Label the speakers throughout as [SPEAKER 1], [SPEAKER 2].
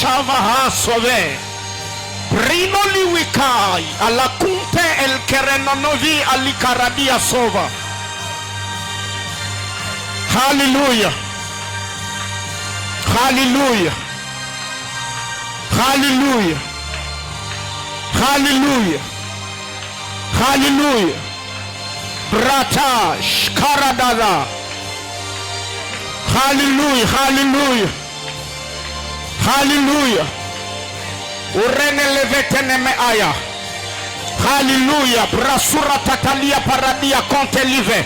[SPEAKER 1] Savaha Sove. Brino Liwikai. Alla Kunte El Kerenonovi Alikaradia Sova. Hallelujah. Hallelujah. Hallelujah. Hallelujah. Hallelujah. Brata Shkaradada. Hallelujah. Hallelujah. Hallelujah. Urene leveteneme aya. Hallelujah. Brasura tatalia paradia conte live.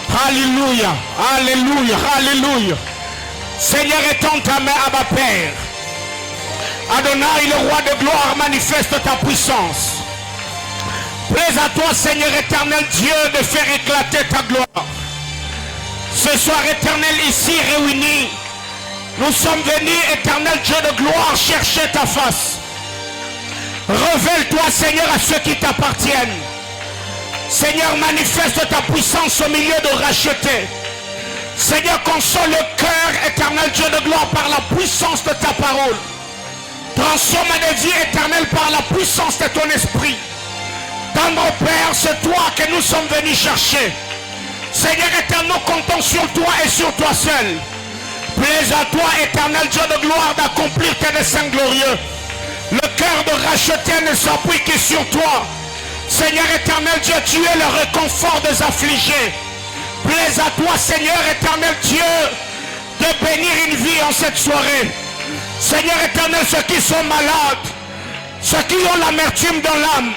[SPEAKER 1] Hallelujah. Hallelujah. Hallelujah. Seigneur, étends ta main à ma Père. Adonai, le roi de gloire, manifeste ta puissance. Plaise à toi, Seigneur éternel Dieu, de faire éclater ta gloire. Ce soir, éternel, ici réunis, nous sommes venus, éternel Dieu de gloire, chercher ta face. Révèle-toi, Seigneur, à ceux qui t'appartiennent. Seigneur, manifeste ta puissance au milieu de racheter. Seigneur, console le cœur, éternel Dieu de gloire, par la puissance de ta parole. Transforme des vies éternelles par la puissance de ton esprit. Tendre Père, c'est toi que nous sommes venus chercher. Seigneur éternel, nous comptons sur toi et sur toi seul. Plaise à toi, éternel Dieu de gloire, d'accomplir tes desseins glorieux. Le cœur de racheter ne s'appuie que sur toi. Seigneur éternel Dieu, tu es le réconfort des affligés. Plaise à toi, Seigneur éternel Dieu, de bénir une vie en cette soirée. Seigneur éternel, ceux qui sont malades, ceux qui ont l'amertume dans l'âme,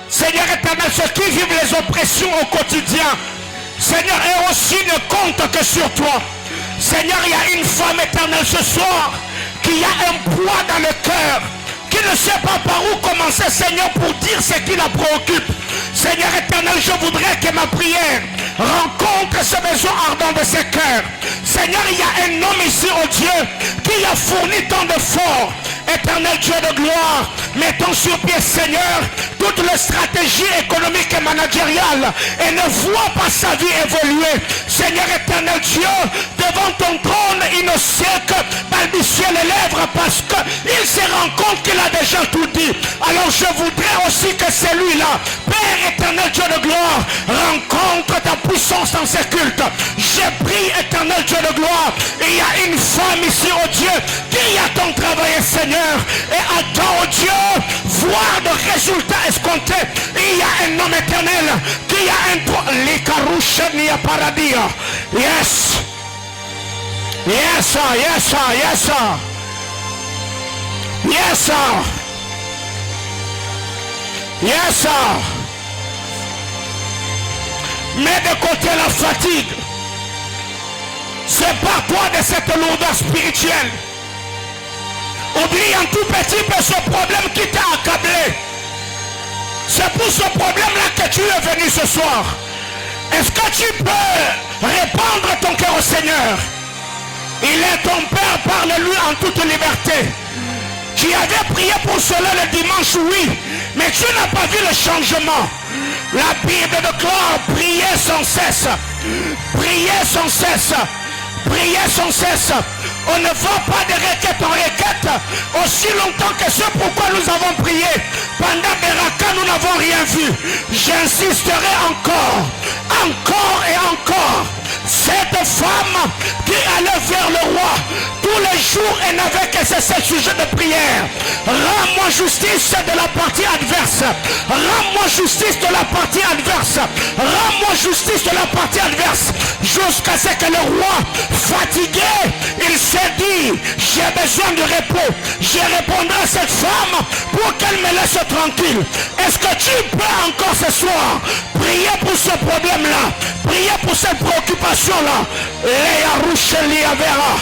[SPEAKER 1] Seigneur éternel, ceux qui vivent les oppressions au quotidien, Seigneur, eux aussi ne comptent que sur toi. Seigneur, il y a une femme éternelle ce soir qui a un poids dans le cœur, qui ne sait pas par où commencer, Seigneur, pour dire ce qui la préoccupe. Seigneur éternel, je voudrais que ma prière rencontre ce besoin ardent de ses cœurs. Seigneur, il y a un homme ici, oh Dieu, qui a fourni tant d'efforts. Éternel Dieu de gloire, mettons sur pied, Seigneur, toutes les stratégies économiques et managériales et ne vois pas sa vie évoluer. Seigneur éternel Dieu, devant ton trône, il ne sait que balbutier les lèvres parce qu'il se rend compte qu'il a déjà tout dit. Alors je voudrais aussi que celui-là, Père éternel Dieu de gloire, rencontre ta puissance dans ces cultes. Je prie, éternel Dieu de gloire, il y a une femme ici, oh Dieu, qui attend travailler, Seigneur, et attend, oh Dieu, voir de résultats escomptés. Il y a un homme éternel qui a un droit. Les carouches ni à paradis. Yes. Yes, sir. Yes, sir. Yes, sir. Yes, sir. Yes, sir. Mets de côté la fatigue. Sépare-toi de cette lourdeur spirituelle. Oublie un tout petit peu ce problème qui t'a accablé. C'est pour ce problème-là que tu es venu ce soir. Est-ce que tu peux répandre ton cœur au Seigneur? Il est ton Père, parle-lui en toute liberté. Tu avais prié pour cela le dimanche, oui, mais tu n'as pas vu le changement. La Bible déclare prier sans cesse. Prier sans cesse. Prier sans cesse. On ne va pas de requête en requête aussi longtemps que ce pourquoi nous avons prié. Pendant Beraka, nous n'avons rien vu. J'insisterai encore, encore et encore. Cette femme qui allait vers le roi tous les jours et n'avait que ce sujet de prière. Rends-moi justice de la partie adverse. Rends-moi justice de la partie adverse. Rends-moi justice de la partie adverse. Jusqu'à ce que le roi, fatigué, il s'est dit, j'ai besoin de repos. Je répondrai à cette femme pour qu'elle me laisse tranquille. Est-ce que tu peux encore ce soir prier pour ce problème-là? Prier pour cette préoccupation-là. Léa Rouchelia Vera.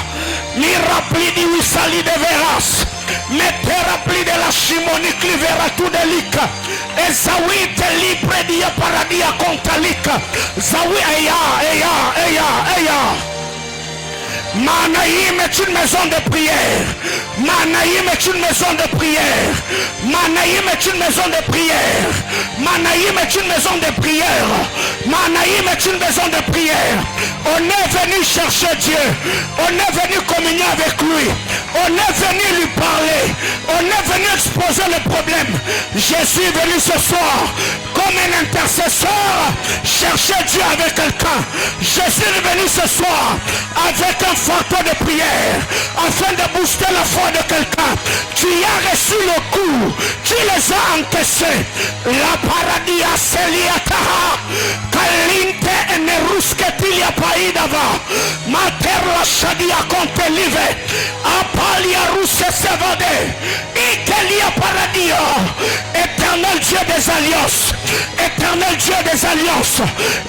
[SPEAKER 1] Ni rappli di Wissali de Veras. Mette rappli de la Chimonique Livera tout de l'Ica. Et Zawi te libre dia paradia contalika. Zawi eya. Manaïm est une maison de prière. Manaïm est une maison de prière. Manaïm est une maison de prière. Manaïm est est une maison de prière. Manaïm est une maison de prière. On est venu chercher Dieu. On est venu communier avec lui. On est venu lui parler. On est venu exposer le problème. Jésus est venu ce soir comme un intercesseur chercher Dieu avec quelqu'un. Jésus est venu ce soir avec un fardeau de prière afin de booster la foi de quelqu'un. Tu y as reçu le coup. Tu les as encaissés. La paradis a Seliataha Kalinte et Nerusketilia Paidava Mater la Shadia Conte Live Apalia Russe Sevade Ikelia Paradia. Éternel Dieu des alliances, éternel Dieu des alliances,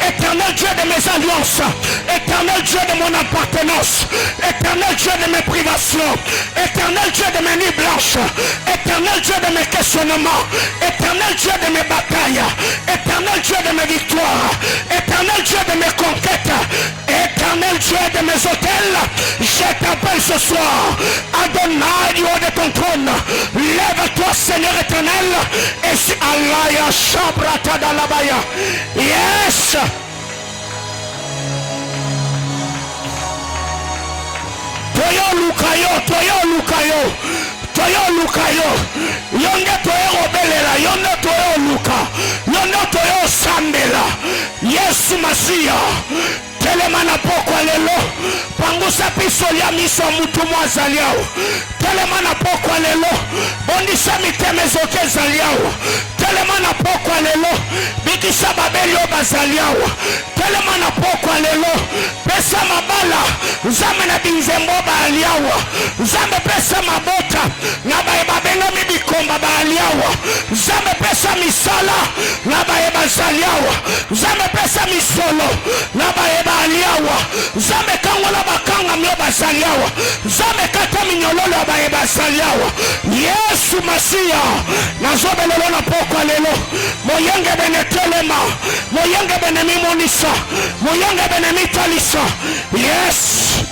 [SPEAKER 1] éternel Dieu de mes alliances, éternel Dieu de mon appartenance, éternel Dieu de mes privations, éternel Dieu de mes nuits blanches, éternel Dieu de mes questionnements, éternel Dieu de mes batailles, éternel Dieu de mes victoires, éternel Dieu de mes conquêtes, éternel Dieu de mes hôtels, je t'appelle ce soir, Adonai du haut de ton trône, lève-toi Seigneur éternel, et si Allah ya shabrata dalabaya. Yes. Toyo lukayo. Yonde toyo obelela, yonde toyo luka, yonde toyo sambela. Yesu Masia. Telemana pokwa lelo pangusa piso ya miso mutu mwaza liao. Telemana pokwa lelo bondisa miteme zoke zaliao. Telemana pokwa lelo bikisa babelio bazaliao. Telemana pokwa lelo pesa mabala zame na binzembo baaliao. Zame pesa mabota na baeba benga mibikomba baaliao. Zame pesa misala na baeba zaliao. Zame pesa misolo na baeba aliawa. Zame kangola bakanga myoba zaliawa. Zame kata minyololo baeba zaliawa. Yesu Masia nazobe lelo na pokwa lelo moyenge bene telema, moyenge bene mimonisa, moyenge bene mitalisa. Yes.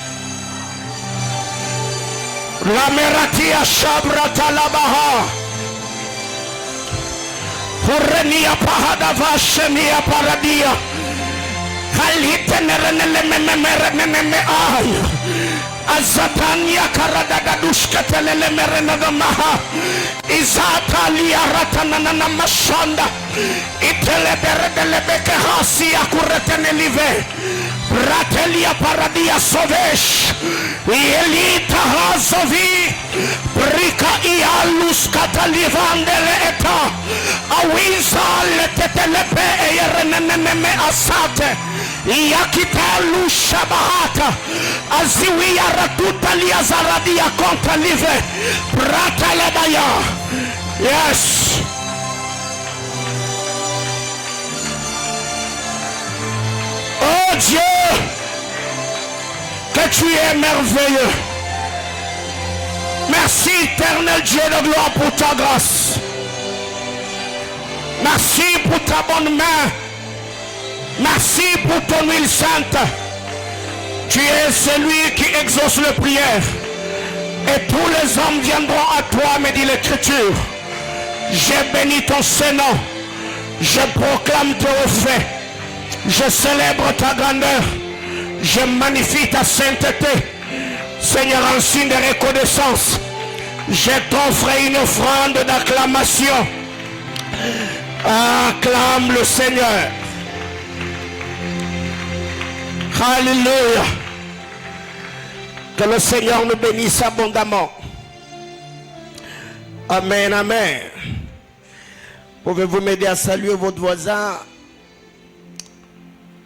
[SPEAKER 1] La meratia shabrata labaha Hurrenia pahada vashenia paradia Kalite nerenele ay Azatania karadagadushka telele merenadamaha Izatalia ratanana mashanda Itelebere delebeke hasi akuretenelive Bratelia paradia sovesh Elita hazovi Brika ialus katalivandele eta Awiza letetelepe eyereneneme asate Yakitalu shabahata Aziwia ratuta liazaradia konta live Bratalabaya. Yes. Oh Dieu, que tu es merveilleux. Merci éternel Dieu de gloire pour ta grâce. Merci pour ta bonne main. Merci pour ton huile sainte. Tu es celui qui exauce les prières. Et tous les hommes viendront à toi, me dit l'Écriture. Je bénis ton Saint-Nom. Je proclame tes faits. Je célèbre ta grandeur. Je magnifie ta sainteté. Seigneur, en signe de reconnaissance, je t'offre une offrande d'acclamation. Acclame le Seigneur. Alléluia. Que le Seigneur nous bénisse abondamment. Amen, amen. Pouvez-vous m'aider à saluer votre voisin?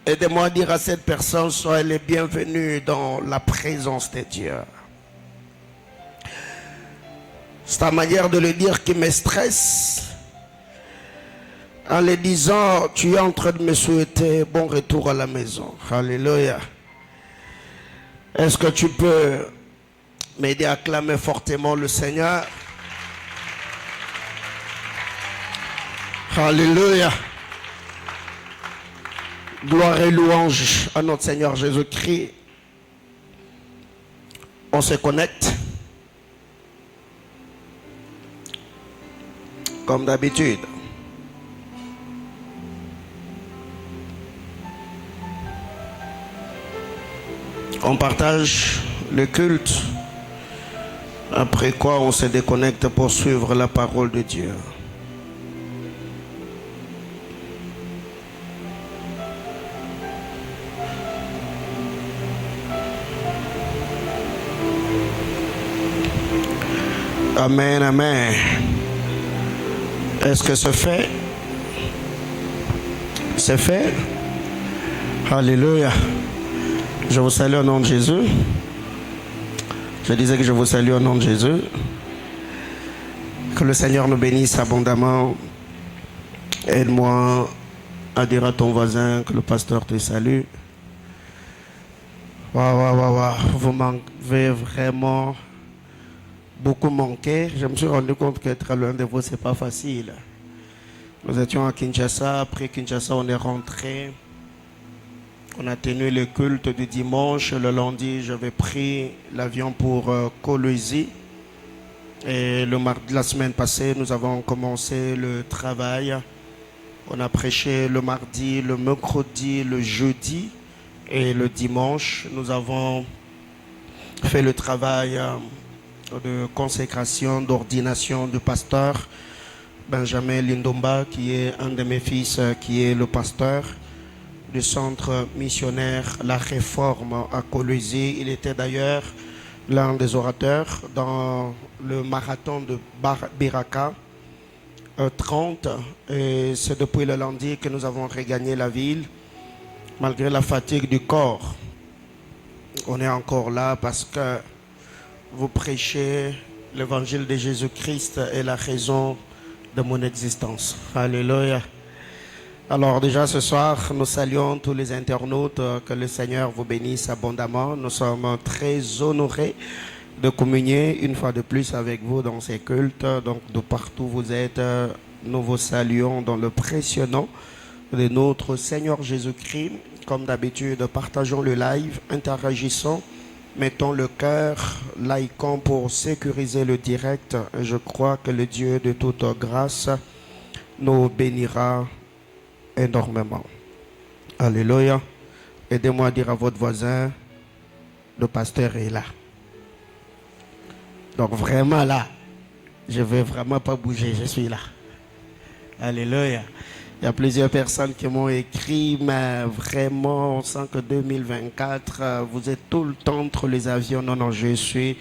[SPEAKER 1] Aidez-moi à dire à cette personne, soyez les bienvenus dans la présence de Dieu. C'est ta manière de le dire qui me stresse. En le disant, tu es en train de me souhaiter bon retour à la maison. Alléluia. Est-ce que tu peux m'aider à acclamer fortement le Seigneur? Alléluia. Gloire et louange à notre Seigneur Jésus-Christ. On se connecte. Comme d'habitude.
[SPEAKER 2] On partage le culte, après quoi on se déconnecte pour suivre la parole de Dieu. Amen, amen. Est-ce que c'est fait? C'est fait? Alléluia. Je vous salue au nom de Jésus. Je disais que je vous salue au nom de Jésus. Que le Seigneur nous bénisse abondamment. Aide-moi à dire à ton voisin que le pasteur te salue. Waouh. Vous m'avez vraiment beaucoup manqué. Je me suis rendu compte qu'être loin de vous, c'est pas facile. Nous étions à Kinshasa. Après Kinshasa, on est rentré. On a tenu le culte du dimanche. Le lundi, j'avais pris l'avion pour Kolwezi. Et la semaine passée, nous avons commencé le travail. On a prêché le mardi, le mercredi, le jeudi et le dimanche. Nous avons fait le travail de consécration, d'ordination du pasteur Benjamin Lindomba, qui est un de mes fils, qui est le pasteur du centre missionnaire La Réforme à Kolwezi. Il était d'ailleurs l'un des orateurs dans le marathon de Biraka 30. Et c'est depuis le lundi que nous avons regagné la ville, malgré la fatigue du corps. On est encore là parce que vous prêchez l'évangile de Jésus-Christ et la raison de mon existence. Alléluia. Alors déjà ce soir, nous saluons tous les internautes, que le Seigneur vous bénisse abondamment. Nous sommes très honorés de communier une fois de plus avec vous dans ces cultes. Donc de partout où vous êtes, nous vous saluons dans le précieux nom de notre Seigneur Jésus-Christ. Comme d'habitude, partageons le live, interagissons, mettons le cœur, likons pour sécuriser le direct. Je crois que le Dieu de toute grâce nous bénira énormément. Alléluia. Aidez-moi à dire à votre voisin, le pasteur est là. Donc vraiment là, je ne vais vraiment pas bouger, je suis là. Alléluia. Il y a plusieurs personnes qui m'ont écrit, mais vraiment, on sent que 2024, vous êtes tout le temps entre les avions. Non, je suis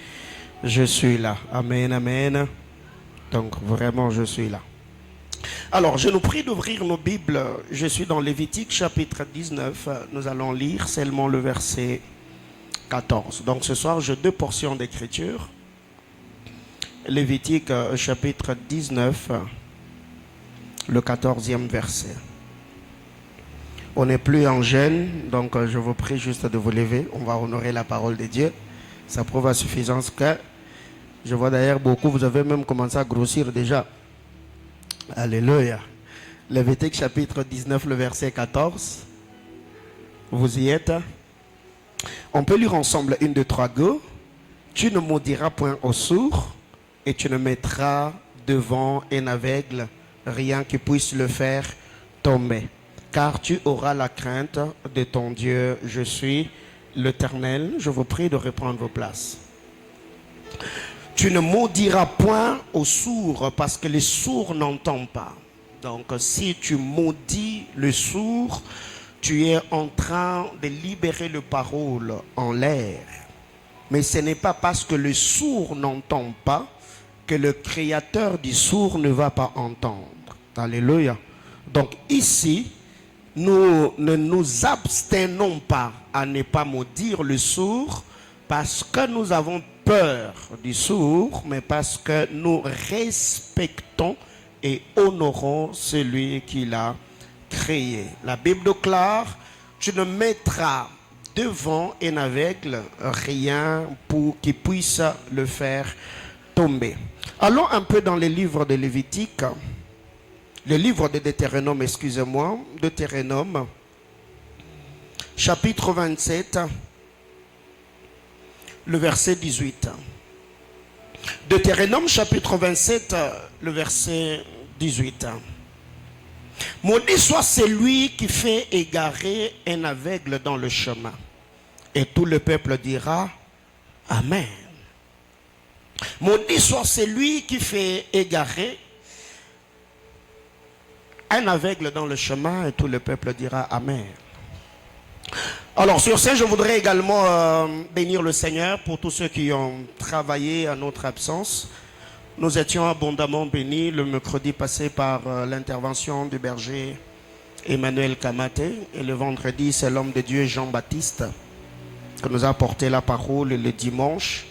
[SPEAKER 2] là. Amen, amen. Donc vraiment, je suis là. Alors, je nous prie d'ouvrir nos Bibles. Je suis dans Lévitique chapitre 19. Nous allons lire seulement le verset 14. Donc ce soir, j'ai deux portions d'écriture. Lévitique chapitre 19, le 14e verset. On n'est plus en jeûne, donc je vous prie juste de vous lever. On va honorer la parole de Dieu. Ça prouve à suffisance que, je vois d'ailleurs beaucoup, vous avez même commencé à grossir déjà. Alléluia. Lévitique chapitre 19, le verset 14. Vous y êtes. On peut lire ensemble 1, 2, 3, go. Tu ne maudiras point au sourd, et tu ne mettras devant un aveugle rien qui puisse le faire tomber. Car tu auras la crainte de ton Dieu. Je suis l'Éternel. Je vous prie de reprendre vos places. Tu ne maudiras point aux sourds, parce que les sourds n'entendent pas. Donc si tu maudis le sourd, tu es en train de libérer le parole en l'air. Mais ce n'est pas parce que le sourd n'entend pas que le créateur du sourd ne va pas entendre. Alléluia. Donc ici, nous ne nous abstenons pas à ne pas maudire le sourd parce que nous avons peur du sourd, mais parce que nous respectons et honorons celui qui l'a créé. La Bible déclare, tu ne mettras devant un aveugle rien pour qu'il puisse le faire tomber. Allons un peu dans les livres de Lévitique, le livre de Deutéronome, excusez-moi, Deutéronome, chapitre 27, le verset 18. Deutéronome, chapitre 27, le verset 18. Maudit soit celui qui fait égarer un aveugle dans le chemin. Et tout le peuple dira Amen. Maudit soit celui qui fait égarer un aveugle dans le chemin, et tout le peuple dira Amen. Alors sur ce, je voudrais également bénir le Seigneur pour tous ceux qui ont travaillé à notre absence. Nous étions abondamment bénis le mercredi passé par l'intervention du berger Emmanuel Kamaté. Et le vendredi, c'est l'homme de Dieu Jean-Baptiste qui nous a apporté la parole. Et le dimanche,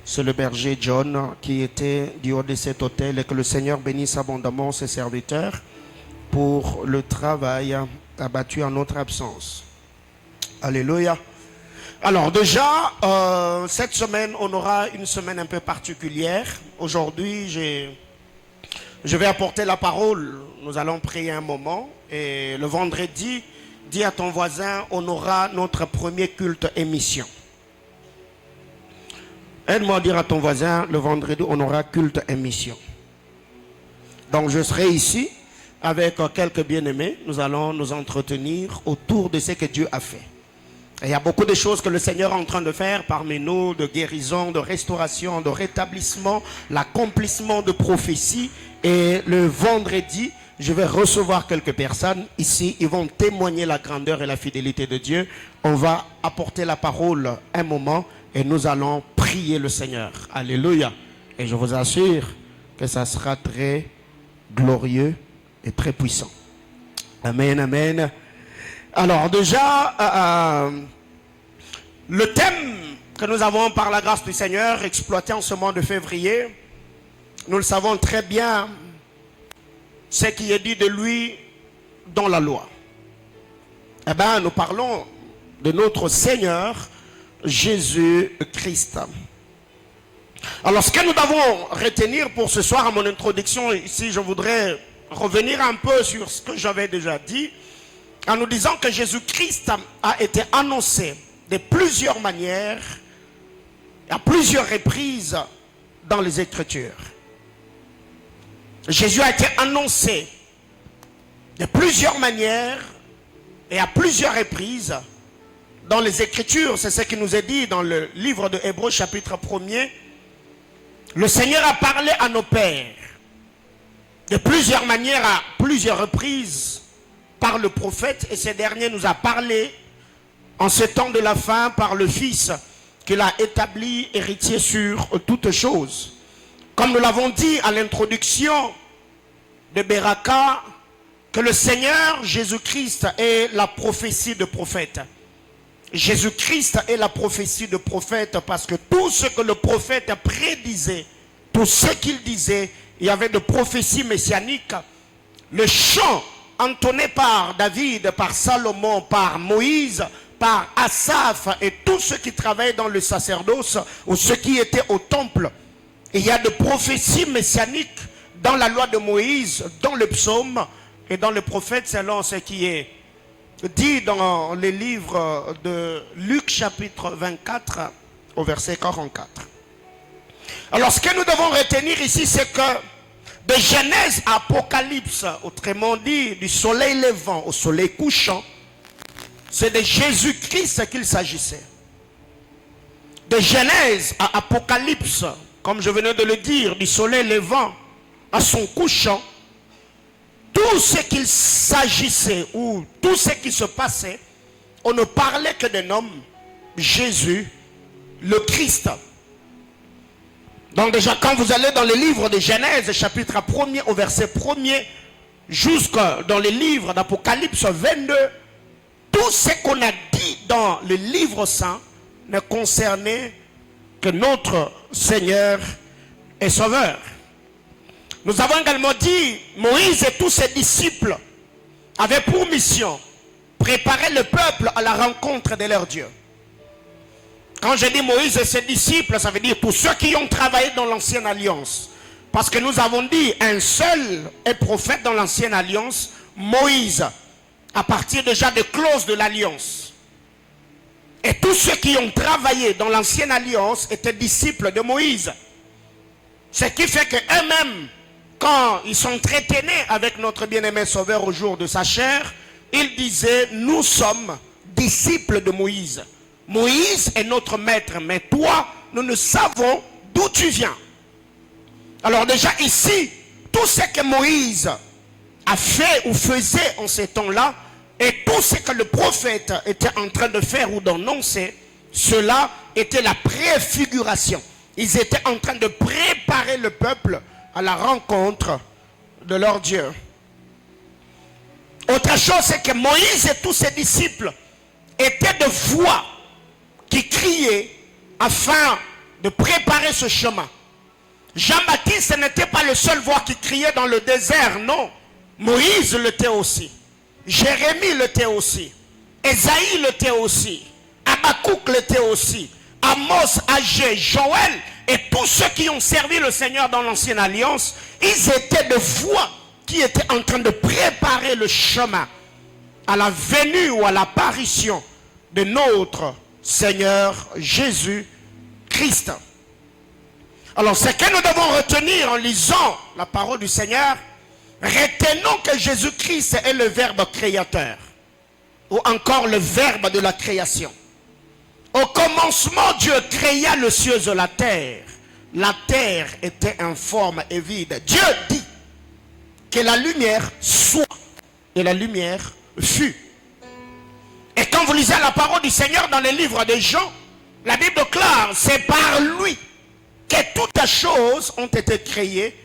[SPEAKER 2] c'est le berger John qui était du haut de cet hôtel. Et que le Seigneur bénisse abondamment ses serviteurs pour le travail abattu en notre absence. Alléluia. Alors déjà, cette semaine, on aura une semaine un peu particulière. Aujourd'hui, je vais apporter la parole. Nous allons prier un moment. Et le vendredi, dis à ton voisin, on aura notre premier culte émission. Aide-moi à dire à ton voisin, le vendredi, on aura culte émission. Donc je serai ici avec quelques bien-aimés. Nous allons nous entretenir autour de ce que Dieu a fait. Et il y a beaucoup de choses que le Seigneur est en train de faire parmi nous, de guérison, de restauration, de rétablissement, l'accomplissement de prophéties. Et le vendredi, je vais recevoir quelques personnes ici. Ils vont témoigner la grandeur et la fidélité de Dieu. On va apporter la parole un moment et nous allons prier le Seigneur. Alléluia. Et je vous assure que ça sera très glorieux et très puissant. Amen, amen. Alors déjà, le thème que nous avons par la grâce du Seigneur exploité en ce mois de février, nous le savons très bien, ce qui est dit de lui dans la loi. Eh bien, nous parlons de notre Seigneur Jésus-Christ. Alors, ce que nous devons retenir pour ce soir à mon introduction, ici, je voudrais revenir un peu sur ce que j'avais déjà dit, en nous disant que Jésus-Christ a été annoncé de plusieurs manières, à plusieurs reprises dans les Écritures. Jésus a été annoncé de plusieurs manières et à plusieurs reprises dans les Écritures. C'est ce qui nous est dit dans le livre de Hébreux chapitre 1er. Le Seigneur a parlé à nos pères de plusieurs manières, à plusieurs reprises par le prophète, et ce dernier nous a parlé en ce temps de la fin par le Fils qu'il a établi héritier sur toutes choses. Comme nous l'avons dit à l'introduction de Beraka, que le Seigneur Jésus-Christ est la prophétie de prophète. Jésus-Christ est la prophétie de prophète parce que tout ce que le prophète prédisait, tout ce qu'il disait, il y avait de prophéties messianiques. Le chant entonné par David, par Salomon, par Moïse, par Asaph et tous ceux qui travaillaient dans le sacerdoce ou ceux qui étaient au temple. Il y a de prophéties messianiques dans la loi de Moïse, dans le psaume et dans le prophète, selon ce qui est dit dans les livres de Luc chapitre 24 au verset 44. Alors ce que nous devons retenir ici, c'est que de Genèse à Apocalypse, autrement dit du soleil levant au soleil couchant, c'est de Jésus-Christ qu'il s'agissait. De Genèse à Apocalypse, comme je venais de le dire, du soleil levant à son couchant, tout ce qu'il s'agissait ou tout ce qui se passait, on ne parlait que d'un homme, Jésus, le Christ. Donc déjà, quand vous allez dans le livre de Genèse, chapitre 1er au verset 1er, jusqu'à dans les livres d'Apocalypse 22, tout ce qu'on a dit dans le livre saint ne concernait que notre Seigneur et Sauveur. Nous avons également dit, Moïse et tous ses disciples avaient pour mission préparer le peuple à la rencontre de leur Dieu. Quand je dis Moïse et ses disciples, ça veut dire tous ceux qui ont travaillé dans l'ancienne alliance. Parce que nous avons dit, un seul est prophète dans l'ancienne alliance, Moïse, à partir déjà des clauses de l'alliance. Et tous ceux qui ont travaillé dans l'ancienne alliance étaient disciples de Moïse. Ce qui fait qu'eux-mêmes, quand ils s'entretenaient avec notre bien-aimé Sauveur au jour de sa chair, ils disaient, nous sommes disciples de Moïse.
[SPEAKER 1] Moïse est notre maître, mais toi, nous ne savons d'où tu viens. Alors déjà ici, tout ce que Moïse a fait ou faisait en ces temps-là, et tout ce que le prophète était en train de faire ou d'annoncer, cela était la préfiguration. Ils étaient en train de préparer le peuple à la rencontre de leur Dieu. Autre chose, c'est que Moïse et tous ses disciples étaient de voix qui criaient afin de préparer ce chemin. Jean-Baptiste n'était pas le seul voix qui criait dans le désert, non. Moïse l'était aussi. Jérémie l'était aussi. Ésaïe l'était aussi. Habakkuk l'était aussi. Amos, Agé, Joël et tous ceux qui ont servi le Seigneur dans l'ancienne alliance, ils étaient de voix qui étaient en train de préparer le chemin à la venue ou à l'apparition de notre Seigneur Jésus-Christ. Alors ce que nous devons retenir en lisant la parole du Seigneur, retenons que Jésus-Christ est le Verbe créateur, ou encore le Verbe de la création. Au commencement, Dieu créa le ciel et la terre. La terre était informe et vide. Dieu dit que la lumière soit, et la lumière fut. Et quand vous lisez la parole du Seigneur dans les livres de Jean, la Bible déclare, c'est par lui que toutes les choses ont été créées,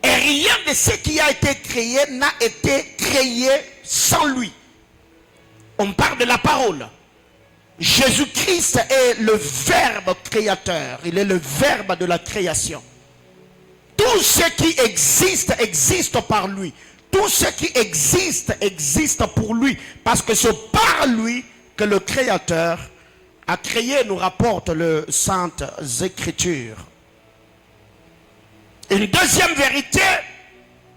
[SPEAKER 1] et rien de ce qui a été créé n'a été créé sans lui. On parle de la parole. Jésus-Christ est le Verbe créateur. Il est le Verbe de la création. Tout ce qui existe, existe par lui. Tout ce qui existe, existe pour lui. Parce que c'est par lui que le Créateur a créé, nous rapporte le Sainte Écriture. Une deuxième vérité,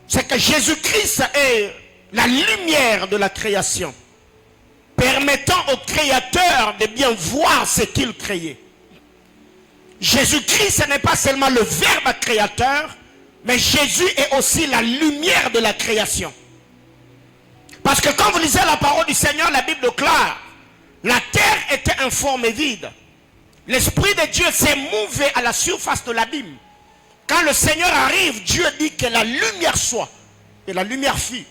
[SPEAKER 1] c'est que Jésus-Christ est la lumière de la création, permettant au Créateur de bien voir ce qu'il créait. Jésus-Christ n'est pas seulement le Verbe créateur, mais Jésus est aussi la lumière de la création. Parce que quand vous lisez la parole du Seigneur, la Bible déclare, la terre était informe et vide. L'Esprit de Dieu s'est mouvé à la surface de l'abîme. Quand le Seigneur arrive, Dieu dit que la lumière soit, et la lumière fut.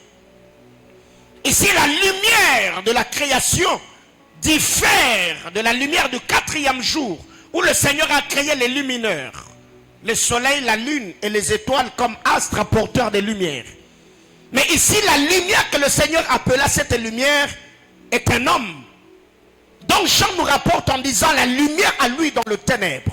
[SPEAKER 1] Ici, la lumière de la création diffère de la lumière du 4e jour, où le Seigneur a créé les lumineurs, le soleil, la lune et les étoiles comme astres porteurs de lumière. Mais ici, la lumière que le Seigneur appela cette lumière est un homme. Donc Jean nous rapporte en disant la lumière à lui dans le ténèbre.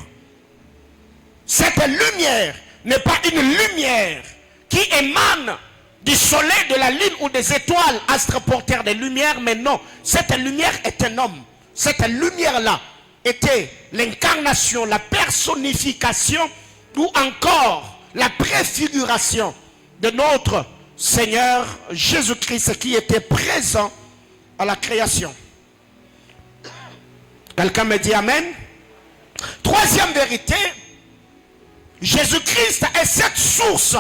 [SPEAKER 1] Cette lumière n'est pas une lumière qui émane du soleil, de la lune ou des étoiles, astres porteurs de lumière, mais non, cette lumière est un homme. Cette lumière-là était l'incarnation, la personnification ou encore la préfiguration de notre Seigneur Jésus-Christ qui était présent à la création. Quelqu'un me dit Amen? Troisième vérité, Jésus-Christ est cette source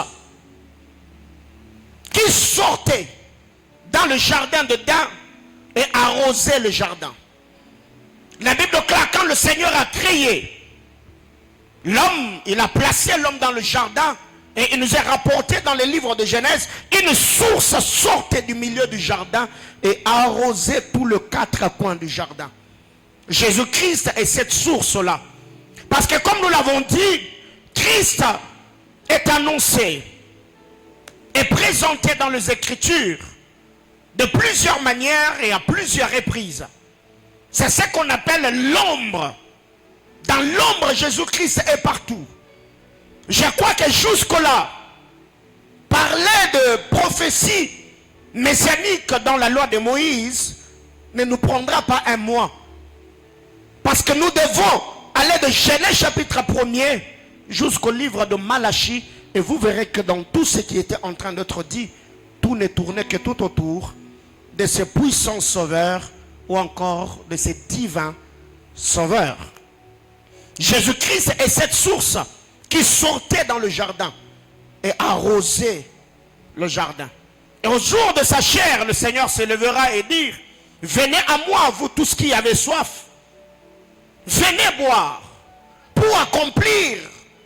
[SPEAKER 1] qui sortait dans le jardin d'Éden et arrosait le jardin. La Bible déclare quand le Seigneur a créé l'homme, il a placé l'homme dans le jardin et il nous a rapporté dans les livres de Genèse, une source sortait du milieu du jardin et arrosait tous les 4 coins du jardin. Jésus-Christ est cette source-là. Parce que comme nous l'avons dit, Christ est annoncé et présenté dans les Écritures de plusieurs manières et à plusieurs reprises. C'est ce qu'on appelle l'ombre. Dans l'ombre, Jésus-Christ est partout. Je crois que jusque-là, parler de prophétie messianique dans la loi de Moïse ne nous prendra pas un mois. Parce que nous devons aller de Genèse chapitre 1er jusqu'au livre de Malachie. Et vous verrez que dans tout ce qui était en train d'être dit, tout ne tournait que tout autour de ce puissant sauveur ou encore de ce divin sauveur. Jésus-Christ est cette source qui sortait dans le jardin et arrosait le jardin. Et au jour de sa chair, le Seigneur se lèvera et dire, venez à moi, vous tous qui avez soif, venez boire. Pour accomplir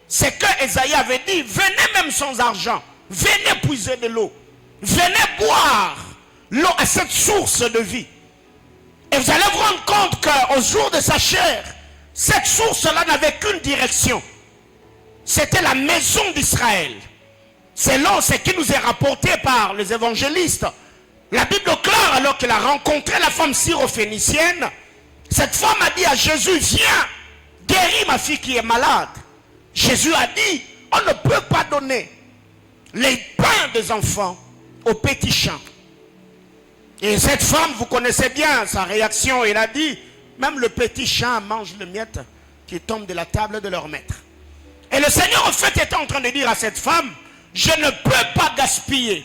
[SPEAKER 1] ce que Esaïe avait dit, venez même sans argent, venez puiser de l'eau, venez boire l'eau à cette source de vie. Et vous allez vous rendre compte qu'au jour de sa chair, cette source-là n'avait qu'une direction. C'était la maison d'Israël. Selon ce qui nous est rapporté par les évangélistes, la Bible déclare alors qu'il a rencontré la femme syrophénicienne, cette femme a dit à Jésus, viens, guéris ma fille qui est malade. Jésus a dit, on ne peut pas donner les pains des enfants aux petits champs. Et cette femme, vous connaissez bien sa réaction, elle a dit, même le petit chat mange le miette qui tombe de la table de leur maître. Et le Seigneur en fait était en train de dire à cette femme, je ne peux pas gaspiller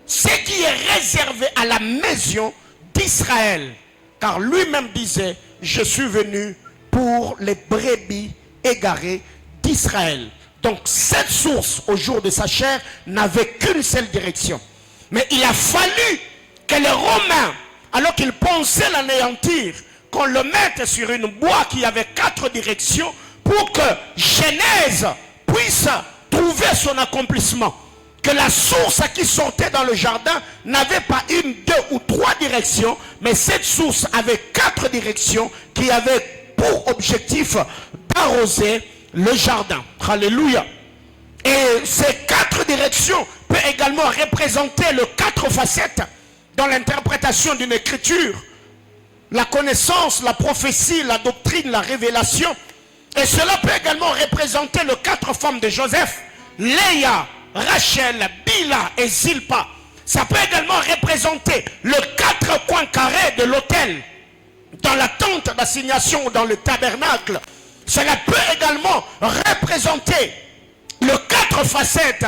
[SPEAKER 1] ce qui est réservé à la maison d'Israël. Car lui-même disait, je suis venu pour les brebis égarées d'Israël. Donc cette source, au jour de sa chair, n'avait qu'une seule direction. Mais il a fallu que les Romains, alors qu'ils pensaient l'anéantir, qu'on le mette sur une boîte qui avait 4 directions pour que Genèse puisse trouver son accomplissement. Que la source qui sortait dans le jardin n'avait pas 1, 2 ou 3 directions, mais cette source avait 4 directions qui avaient pour objectif d'arroser le jardin. Alléluia. Et ces 4 directions peuvent également représenter les 4 facettes dans l'interprétation d'une écriture. La connaissance, la prophétie, la doctrine, la révélation. Et cela peut également représenter les 4 femmes de Joseph, Léa, Rachel, Bila et Zilpa. Ça peut également représenter les 4 coins carrés de l'autel, dans la tente d'assignation ou dans le tabernacle. Cela peut également représenter les 4 facettes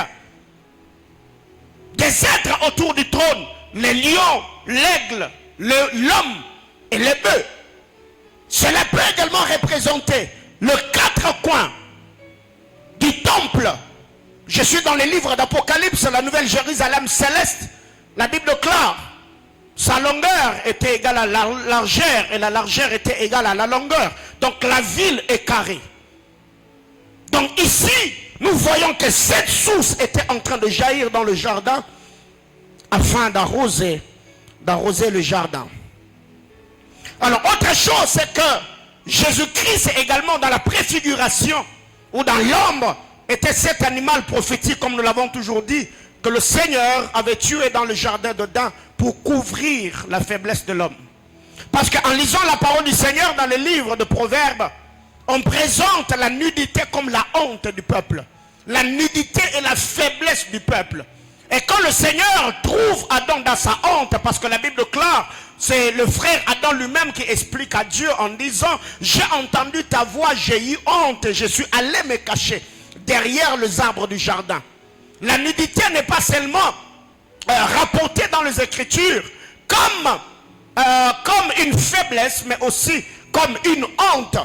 [SPEAKER 1] des êtres autour du trône, les lions, l'aigle, l'homme et les bœufs. Cela peut également représenter les 4 coins du temple. Je suis dans les livres d'Apocalypse, la nouvelle Jérusalem céleste. La Bible déclare, sa longueur était égale à la largeur et la largeur était égale à la longueur. Donc la ville est carrée. Donc ici, nous voyons que cette source était en train de jaillir dans le jardin afin d'arroser le jardin. Alors autre chose, c'est que Jésus-Christ également dans la préfiguration ou dans l'ombre était cet animal prophétique, comme nous l'avons toujours dit, que le Seigneur avait tué dans le jardin d'Éden pour couvrir la faiblesse de l'homme. Parce qu'en lisant la parole du Seigneur dans le livre de Proverbes, on présente la nudité comme la honte du peuple. La nudité et la faiblesse du peuple. Et quand le Seigneur trouve Adam dans sa honte, parce que la Bible déclare, c'est le frère Adam lui-même qui explique à Dieu en disant, j'ai entendu ta voix, j'ai eu honte, je suis allé me cacher derrière les arbres du jardin. La nudité n'est pas seulement rapportée dans les Écritures comme une faiblesse, mais aussi comme une honte.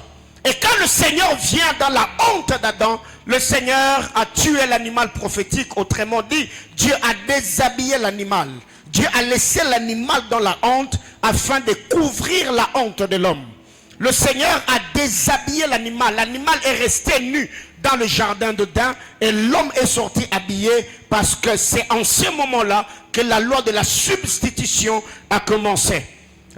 [SPEAKER 1] Et quand le Seigneur vient dans la honte d'Adam, le Seigneur a tué l'animal prophétique. Autrement dit, Dieu a déshabillé l'animal. Dieu a laissé l'animal dans la honte afin de couvrir la honte de l'homme. Le Seigneur a déshabillé l'animal. L'animal est resté nu dans le jardin d'Éden et l'homme est sorti habillé parce que c'est en ce moment-là que la loi de la substitution a commencé.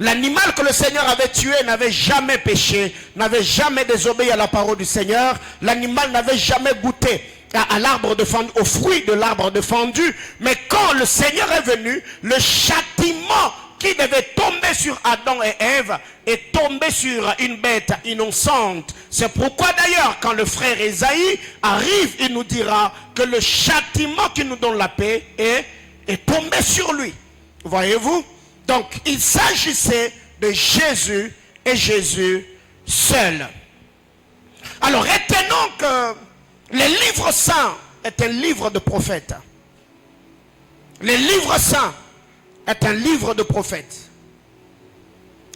[SPEAKER 1] L'animal que le Seigneur avait tué n'avait jamais péché, n'avait jamais désobéi à la parole du Seigneur. L'animal n'avait jamais goûté à l'arbre défendu, au fruit de l'arbre défendu. Mais quand le Seigneur est venu, le châtiment qui devait tomber sur Adam et Ève est tombé sur une bête innocente. C'est pourquoi d'ailleurs quand le frère Esaïe arrive, il nous dira que le châtiment qui nous donne la paix est tombé sur lui. Voyez-vous? Donc il s'agissait de Jésus et Jésus seul. Alors retenons que le livre saint est un livre de prophète. Le livre saint est un livre de prophète.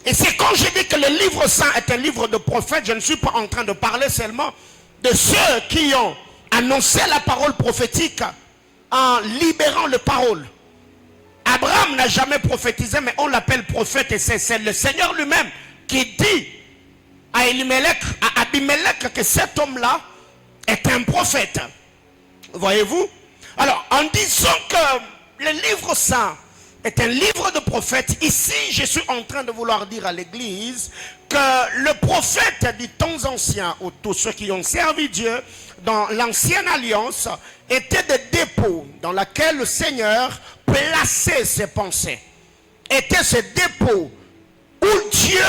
[SPEAKER 1] Et c'est quand je dis que le livre saint est un livre de prophète, je ne suis pas en train de parler seulement de ceux qui ont annoncé la parole prophétique en libérant les paroles. Abraham n'a jamais prophétisé, mais on l'appelle prophète et c'est le Seigneur lui-même qui dit à Abimelech que cet homme-là est un prophète. Voyez-vous? Alors, en disant que le livre saint est un livre de prophètes, ici, je suis en train de vouloir dire à l'église que le prophète du temps ancien, ou tous ceux qui ont servi Dieu dans l'ancienne alliance, était des dépôts dans lesquels le Seigneur plaçait ses pensées. Était ce dépôt où Dieu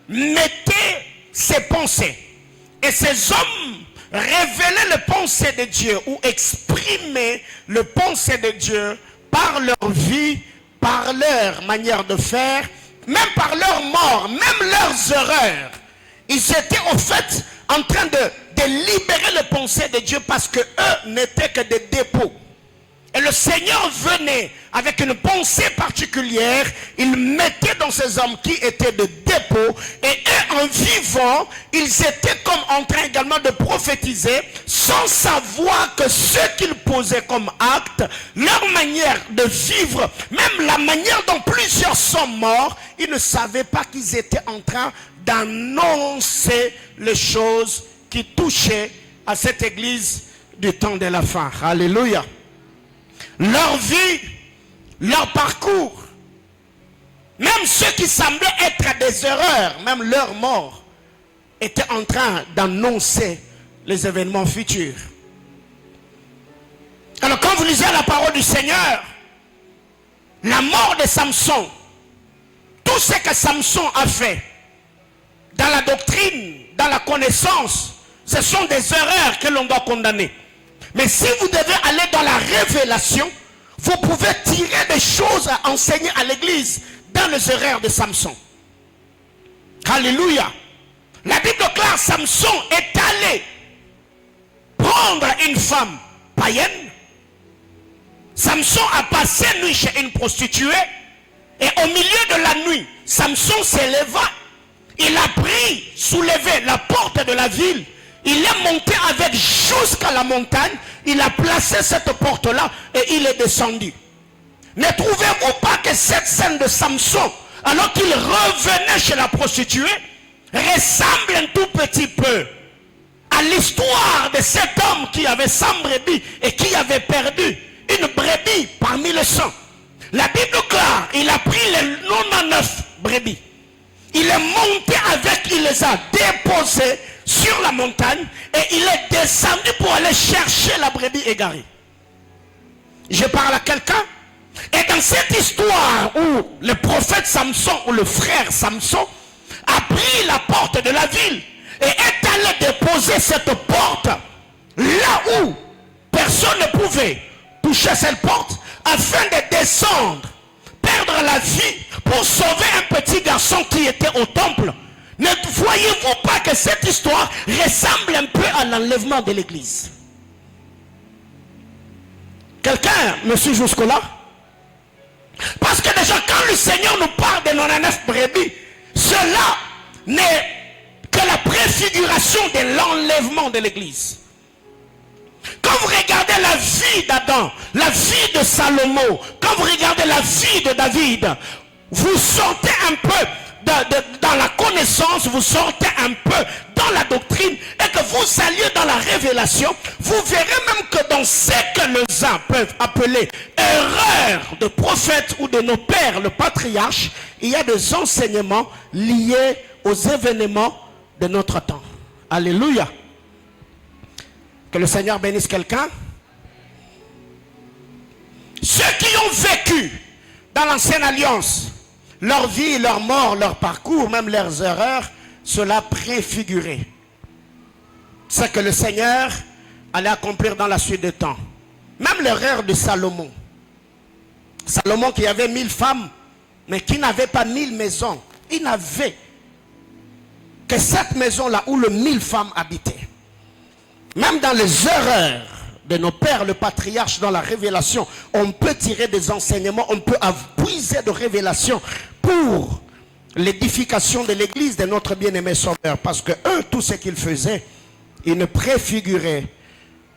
[SPEAKER 1] mettait ses pensées. Et ces hommes révélaient les pensées de Dieu ou exprimaient les pensées de Dieu par leur vie, par leur manière de faire, même par leur mort, même leurs erreurs. Ils étaient au fait en train de libérer les pensées de Dieu parce que eux n'étaient que des dépôts. Et le Seigneur venait avec une pensée particulière, il mettait dans ces hommes qui étaient de dépôt, et eux en vivant, ils étaient comme en train également de prophétiser, sans savoir que ce qu'ils posaient comme acte, leur manière de vivre, même la manière dont plusieurs sont morts, ils ne savaient pas qu'ils étaient en train d'annoncer les choses qui touchaient à cette église du temps de la fin. Alléluia. Leur vie, leur parcours, même ceux qui semblaient être des erreurs, même leur mort, étaient en train d'annoncer les événements futurs. Alors quand vous lisez la parole du Seigneur, la mort de Samson, tout ce que Samson a fait, dans la doctrine, dans la connaissance, ce sont des erreurs que l'on doit condamner. Mais si vous devez aller dans la révélation, vous pouvez tirer des choses à enseigner à l'église dans les erreurs de Samson. Alléluia. La Bible déclare Samson est allé prendre une femme païenne. Samson a passé nuit chez une prostituée. Et au milieu de la nuit, Samson s'éleva. Il a pris, soulevé la porte de la ville. Il est monté avec jusqu'à la montagne. Il a placé cette porte-là et il est descendu. Ne trouvez-vous pas que cette scène de Samson, alors qu'il revenait chez la prostituée, ressemble un tout petit peu à l'histoire de cet homme qui avait 100 brebis et qui avait perdu une brebis parmi les 100. La Bible déclare, il a pris les 99 brebis. Il est monté avec, il les a déposés sur la montagne et il est descendu pour aller chercher la brebis égarée. Je parle à quelqu'un. Et dans cette histoire où le prophète Samson ou le frère Samson a pris la porte de la ville et est allé déposer cette porte là où personne ne pouvait toucher cette porte afin de descendre, perdre la vie pour sauver un petit garçon qui était au temple. Ne voyez-vous pas que cette histoire ressemble un peu à l'enlèvement de l'église? Quelqu'un me suit jusque-là? Parce que déjà quand le Seigneur nous parle de 99 brebis, cela n'est que la préfiguration de l'enlèvement de l'église. Quand vous regardez la vie d'Adam, la vie de Salomon, quand vous regardez la vie de David, vous sortez un peu dans la connaissance, vous sortez un peu dans la doctrine et que vous alliez dans la révélation, vous verrez même que dans ce que les uns peuvent appeler erreur de prophètes ou de nos pères, le patriarche, il y a des enseignements liés aux événements de notre temps. Alléluia. Que le Seigneur bénisse quelqu'un. Ceux qui ont vécu dans l'ancienne alliance, leur vie, leur mort, leur parcours, même leurs erreurs, cela préfigurait ce que le Seigneur allait accomplir dans la suite des temps. Même l'erreur de Salomon. Salomon qui avait 1000 femmes, mais qui n'avait pas 1000 maisons. Il n'avait que cette maison-là où le 1000 femmes habitaient. Même dans les erreurs de nos pères, le patriarche, dans la révélation, on peut tirer des enseignements, on peut puiser de révélations pour l'édification de l'église de notre bien-aimé Sauveur. Parce que eux, tout ce qu'ils faisaient, ils ne préfiguraient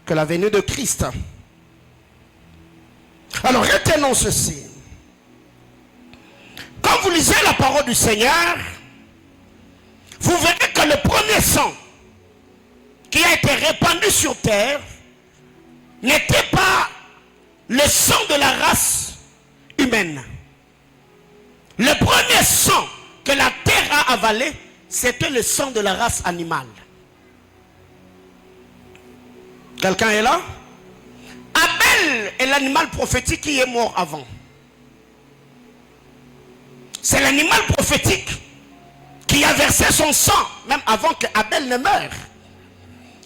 [SPEAKER 1] que la venue de Christ. Alors retenons ceci. Quand vous lisez la parole du Seigneur, vous verrez que le premier sang qui a été répandu sur terre n'était pas le sang de la race humaine. Le premier sang que la terre a avalé, c'était le sang de la race animale. Quelqu'un est là? Abel est l'animal prophétique qui est mort avant. C'est l'animal prophétique qui a versé son sang, même avant que Abel ne meure.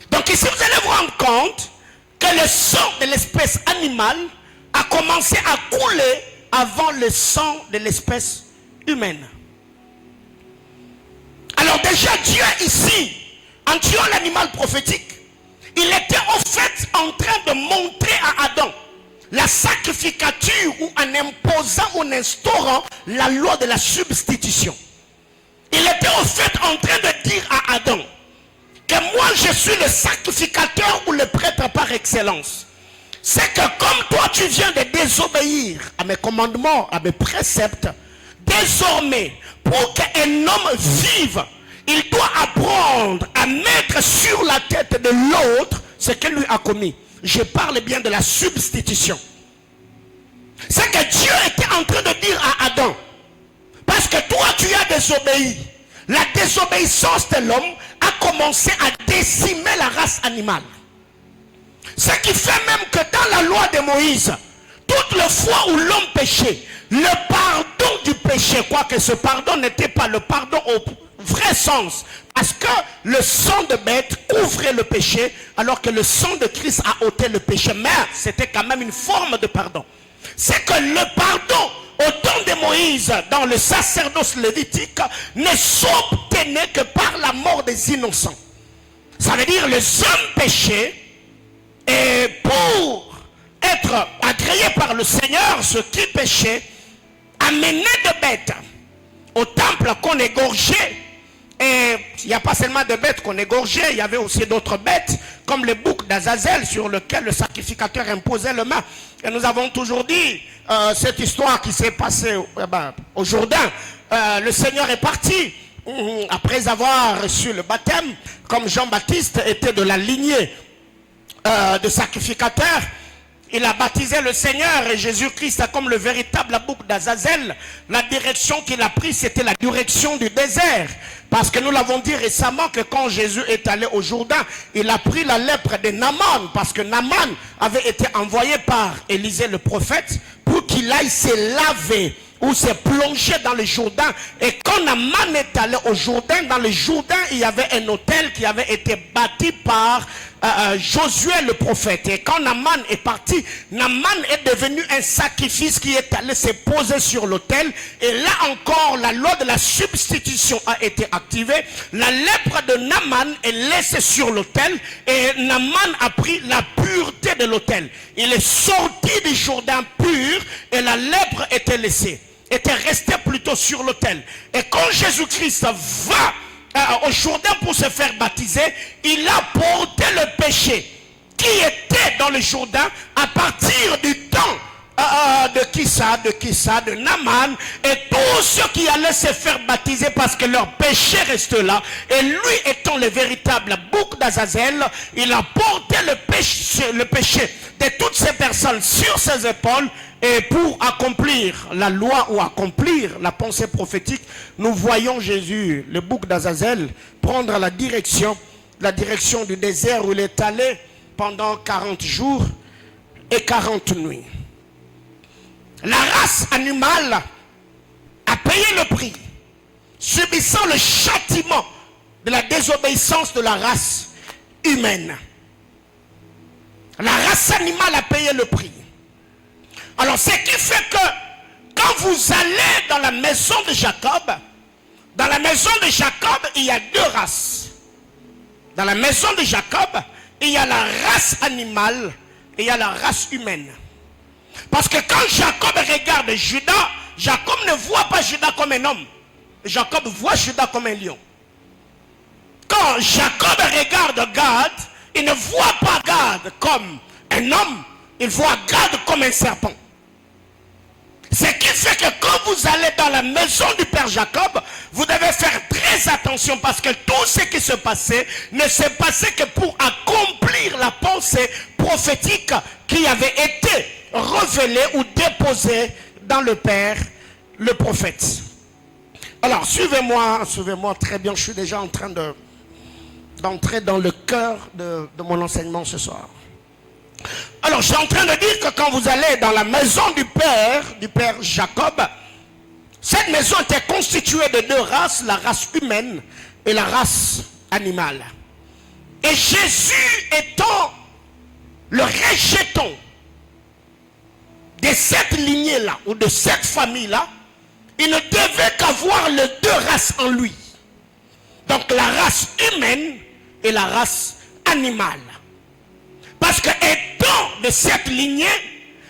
[SPEAKER 1] Donc ici, vous allez vous rendre compte que le sang de l'espèce animale a commencé à couler avant le sang de l'espèce humaine. Alors déjà, Dieu ici, en tuant l'animal prophétique, il était en fait en train de montrer à Adam la sacrificature ou en imposant ou en instaurant la loi de la substitution. Il était en fait en train de dire à Adam que moi je suis le sacrificateur ou le prêtre par excellence. C'est que comme toi tu viens de désobéir à mes commandements, à mes préceptes, désormais pour qu'un homme vive, il doit apprendre à mettre sur la tête de l'autre ce qu'il lui a commis. Je parle bien de la substitution. C'est que Dieu était en train de dire à Adam, parce que toi tu as désobéi. La désobéissance de l'homme a commencé à décimer la race animale. Ce qui fait même que dans la loi de Moïse, toutes les fois où l'homme péchait, le pardon du péché, quoique ce pardon n'était pas le pardon au vrai sens, parce que le sang de bête couvrait le péché, alors que le sang de Christ a ôté le péché, mais c'était quand même une forme de pardon. C'est que le pardon au temps de Moïse, dans le sacerdoce lévitique, ne s'obtenait que par la mort des innocents. Ça veut dire les hommes péchaient, et pour être agréés par le Seigneur, ceux qui péchaient, amenaient des bêtes au temple qu'on égorgeait. Et il n'y a pas seulement de bêtes qu'on égorgeait, il y avait aussi d'autres bêtes, comme le bouc d'Azazel, sur lequel le sacrificateur imposait le main. Et nous avons toujours dit cette histoire qui s'est passée au Jourdain. Le Seigneur est parti après avoir reçu le baptême, comme Jean-Baptiste était de la lignée de sacrificateurs. Il a baptisé le Seigneur et Jésus-Christ comme le véritable bouc d'Azazel. La direction qu'il a prise, c'était la direction du désert. Parce que nous l'avons dit récemment que quand Jésus est allé au Jourdain, il a pris la lèpre de Naaman. Parce que Naaman avait été envoyé par Élisée le prophète pour qu'il aille se laver ou se plonger dans le Jourdain. Et quand Naaman est allé au Jourdain, dans le Jourdain, il y avait un autel qui avait été bâti par Josué le prophète. Et quand Naaman est parti, Naaman est devenu un sacrifice qui est allé se poser sur l'autel. Et là encore, la loi de la substitution a été activée. La lèpre de Naaman est laissée sur l'autel. Et Naaman a pris la pureté de l'autel. Il est sorti du Jourdain pur et la lèpre était laissée. Était resté plutôt sur l'autel. Et quand Jésus-Christ va au Jourdain pour se faire baptiser, il a porté le péché qui était dans le Jourdain à partir du temps de Naaman, et tous ceux qui allaient se faire baptiser parce que leur péché reste là, et lui étant le véritable bouc d'Azazel, il a porté le péché de toutes ces personnes sur ses épaules. Et pour accomplir la loi ou accomplir la pensée prophétique, nous voyons Jésus, le bouc d'Azazel, prendre la direction du désert où il est allé pendant 40 jours et 40 nuits. La race animale a payé le prix, subissant le châtiment de la désobéissance de la race humaine. La race animale a payé le prix. Alors, ce qui fait que quand vous allez dans la maison de Jacob, il y a deux races. Dans la maison de Jacob, il y a la race animale et il y a la race humaine. Parce que quand Jacob regarde Judas, Jacob ne voit pas Judas comme un homme. Jacob voit Judas comme un lion. Quand Jacob regarde Gad, il ne voit pas Gad comme un homme, il voit Gad comme un serpent. Ce qui fait que quand vous allez dans la maison du Père Jacob, vous devez faire très attention parce que tout ce qui se passait ne s'est passé que pour accomplir la pensée prophétique qui avait été révélée ou déposée dans le Père, le prophète. Alors, suivez-moi très bien, je suis déjà en train d'entrer dans le cœur de mon enseignement ce soir. Alors, je suis en train de dire que quand vous allez dans la maison du Père Jacob, cette maison était constituée de deux races, la race humaine et la race animale. Et Jésus étant le rejeton de cette lignée-là, ou de cette famille-là, il ne devait qu'avoir les deux races en lui. Donc la race humaine et la race animale. Parce que étant de cette lignée,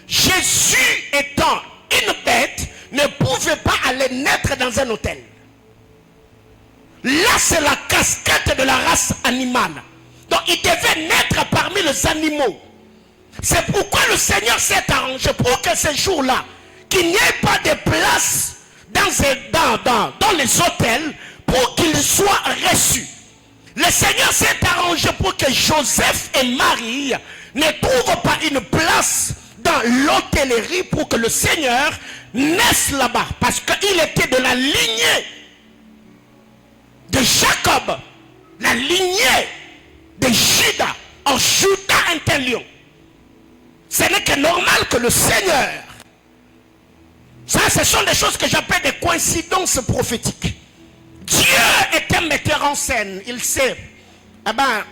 [SPEAKER 1] Jésus étant une bête, ne pouvait pas aller naître dans un hôtel. Là, c'est la casquette de la race animale. Donc, il devait naître parmi les animaux. C'est pourquoi le Seigneur s'est arrangé pour que ce jour-là, qu'il n'y ait pas de place dans les hôtels pour qu'il soit reçu. Le Seigneur s'est arrangé pour que Joseph et Marie ne trouvent pas une place dans l'hôtellerie pour que le Seigneur naisse là-bas. Parce qu'il était de la lignée de Jacob, la lignée de Juda. En Juda est un lion. Ce n'est que normal que le Seigneur, ça ce sont des choses que j'appelle des coïncidences prophétiques. Dieu est un metteur en scène. Il sait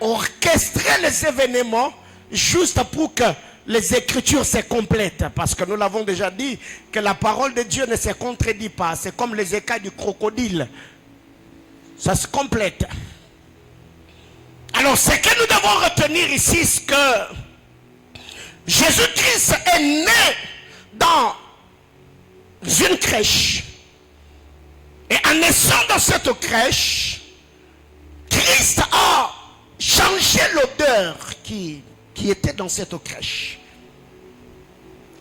[SPEAKER 1] orchestrer les événements juste pour que les Écritures se complètent. Parce que nous l'avons déjà dit, que la parole de Dieu ne se contredit pas. C'est comme les écailles du crocodile. Ça se complète. Alors ce que nous devons retenir ici, c'est que Jésus-Christ est né dans une crèche. Et en naissant dans cette crèche, Christ a changé l'odeur qui était dans cette crèche.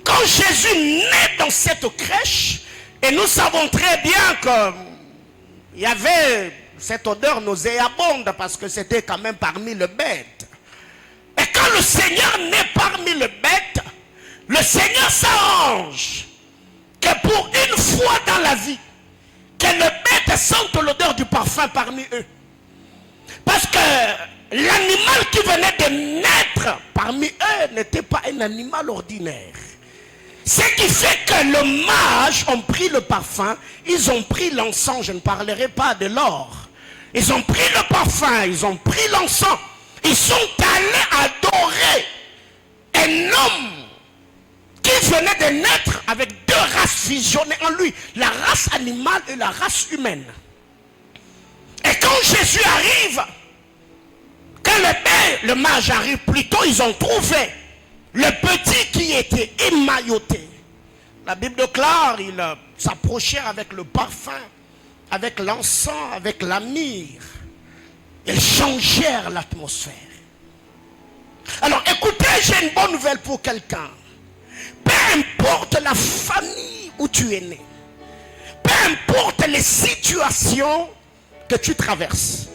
[SPEAKER 1] Quand Jésus naît dans cette crèche, et nous savons très bien qu'il y avait cette odeur nauséabonde parce que c'était quand même parmi les bêtes. Et quand le Seigneur naît parmi les bêtes, le Seigneur s'arrange que pour une fois dans la vie, que les bêtes sentent l'odeur du parfum parmi eux. Parce que l'animal qui venait de naître parmi eux n'était pas un animal ordinaire. Ce qui fait que les mages ont pris le parfum, ils ont pris l'encens, je ne parlerai pas de l'or. Ils ont pris le parfum, ils ont pris l'encens, ils sont allés adorer un homme qui venait de naître avec deux races fusionnées en lui, la race animale et la race humaine. Et quand Jésus arrive, quand le mage arrive plutôt, ils ont trouvé le petit qui était émailloté. La Bible déclare, il s'approchait avec le parfum, avec l'encens, avec la myrrhe. Ils changèrent l'atmosphère. Alors écoutez, j'ai une bonne nouvelle pour quelqu'un. Peu importe la famille où tu es né, peu importe les situations que tu traverses,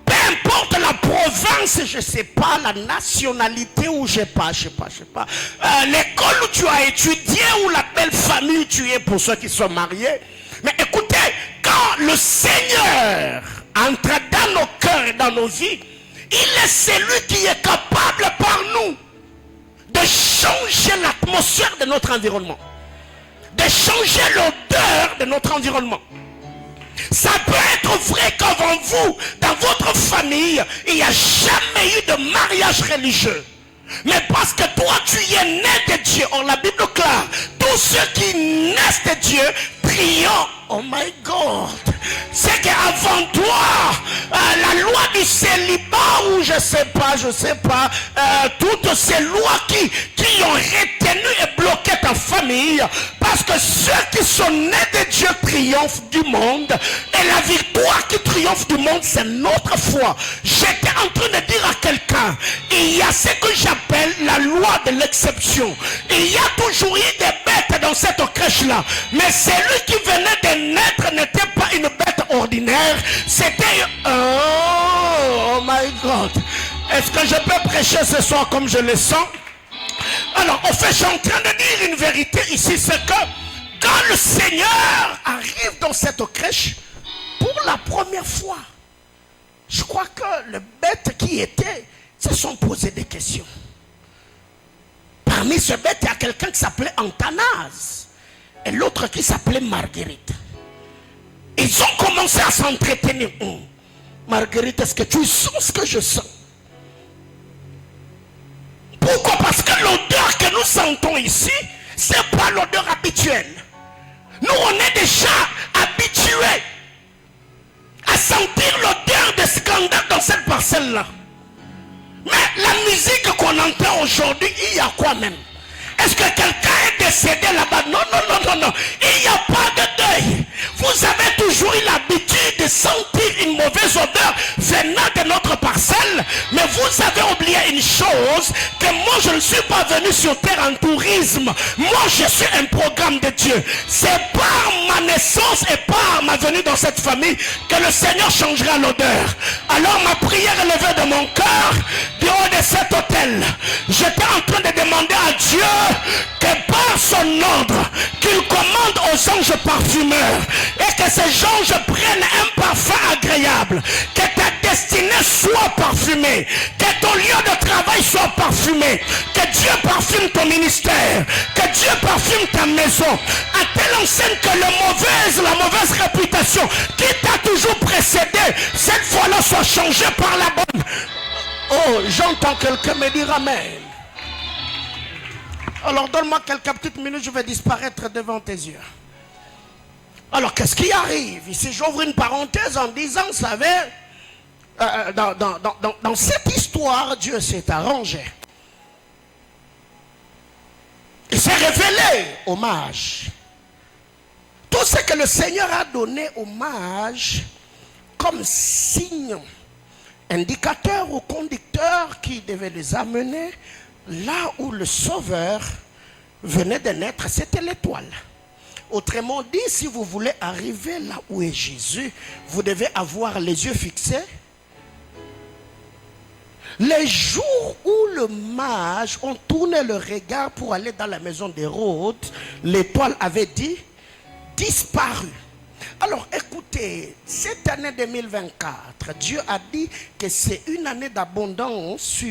[SPEAKER 1] peu importe la province, je ne sais pas, la nationalité où je sais pas, l'école où tu as étudié ou la belle famille où tu es pour ceux qui sont mariés. Mais écoutez, quand le Seigneur entre dans nos cœurs et dans nos vies, il est celui qui est capable par nous de changer l'atmosphère de notre environnement, de changer l'odeur de notre environnement. Ça peut être vrai qu'avant vous, dans votre famille, il n'y a jamais eu de mariage religieux. Mais parce que toi, tu es né de Dieu. Or, la Bible déclare, tous ceux qui naissent de Dieu, prions. Oh my God. C'est qu'avant toi, la loi du célibat ou je sais pas, toutes ces lois qui ont retenu et bloqué ta famille, parce que ceux qui sont nés de Dieu triomphent du monde, et la victoire qui triomphe du monde, c'est notre foi. J'étais en train de dire à quelqu'un, il y a ce que j'appelle la loi de l'exception. Il y a toujours eu des bêtes dans cette crèche-là, mais celui qui venait de naître n'était pas une bête ordinaire, c'était... Oh my God! Est-ce que je peux prêcher ce soir comme je le sens? Alors, en fait, je suis en train de dire une vérité ici, c'est que quand le Seigneur arrive dans cette crèche, pour la première fois, je crois que les bêtes qui étaient se sont posées des questions. Parmi ces bêtes, il y a quelqu'un qui s'appelait Antanase et l'autre qui s'appelait Marguerite. Ils ont commencé à s'entretenir. Marguerite, est-ce que tu sens ce que je sens? Pourquoi? Parce que l'odeur que nous sentons ici, ce n'est pas l'odeur habituelle. Nous, on est déjà habitués à sentir l'odeur de scandale dans cette parcelle-là. Mais la musique qu'on entend aujourd'hui, il y a quoi même? Est-ce que quelqu'un est décédé là-bas? Non, non, non, non, non. Il n'y a pas de deuil. Vous avez toujours eu l'habitude de sentir une mauvaise odeur venant de notre parcelle, mais vous avez oublié une chose, que moi je ne suis pas venu sur terre en tourisme. Moi je suis un programme de Dieu. C'est par ma naissance et par ma venue dans cette famille que le Seigneur changera l'odeur. Alors ma prière est levée de mon cœur, du haut de cet autel. J'étais en train de demander à Dieu que par son ordre, qu'il commande aux anges parfumeurs et que ces anges prennent un parfum agréable, que ta destinée soit parfumée, que ton lieu de travail soit parfumé, que Dieu parfume ton ministère, que Dieu parfume ta maison, à telle enseigne que la mauvaise réputation qui t'a toujours précédé, cette fois-là soit changée par la bonne. Oh, j'entends quelqu'un me dire amen. Alors donne-moi quelques petites minutes, je vais disparaître devant tes yeux. Alors qu'est-ce qui arrive? Ici j'ouvre une parenthèse en disant, vous savez, dans cette histoire, Dieu s'est arrangé. Il s'est révélé aux mages. Tout ce que le Seigneur a donné aux mages comme signe, indicateur ou conducteur qui devait les amener là où le Sauveur venait de naître, c'était l'étoile. Autrement dit, si vous voulez arriver là où est Jésus, vous devez avoir les yeux fixés. Les jours où le mage ont tourné le regard pour aller dans la maison d'Hérode, l'étoile avait dit disparu. Alors écoutez, cette année 2024, Dieu a dit que c'est une année d'abondance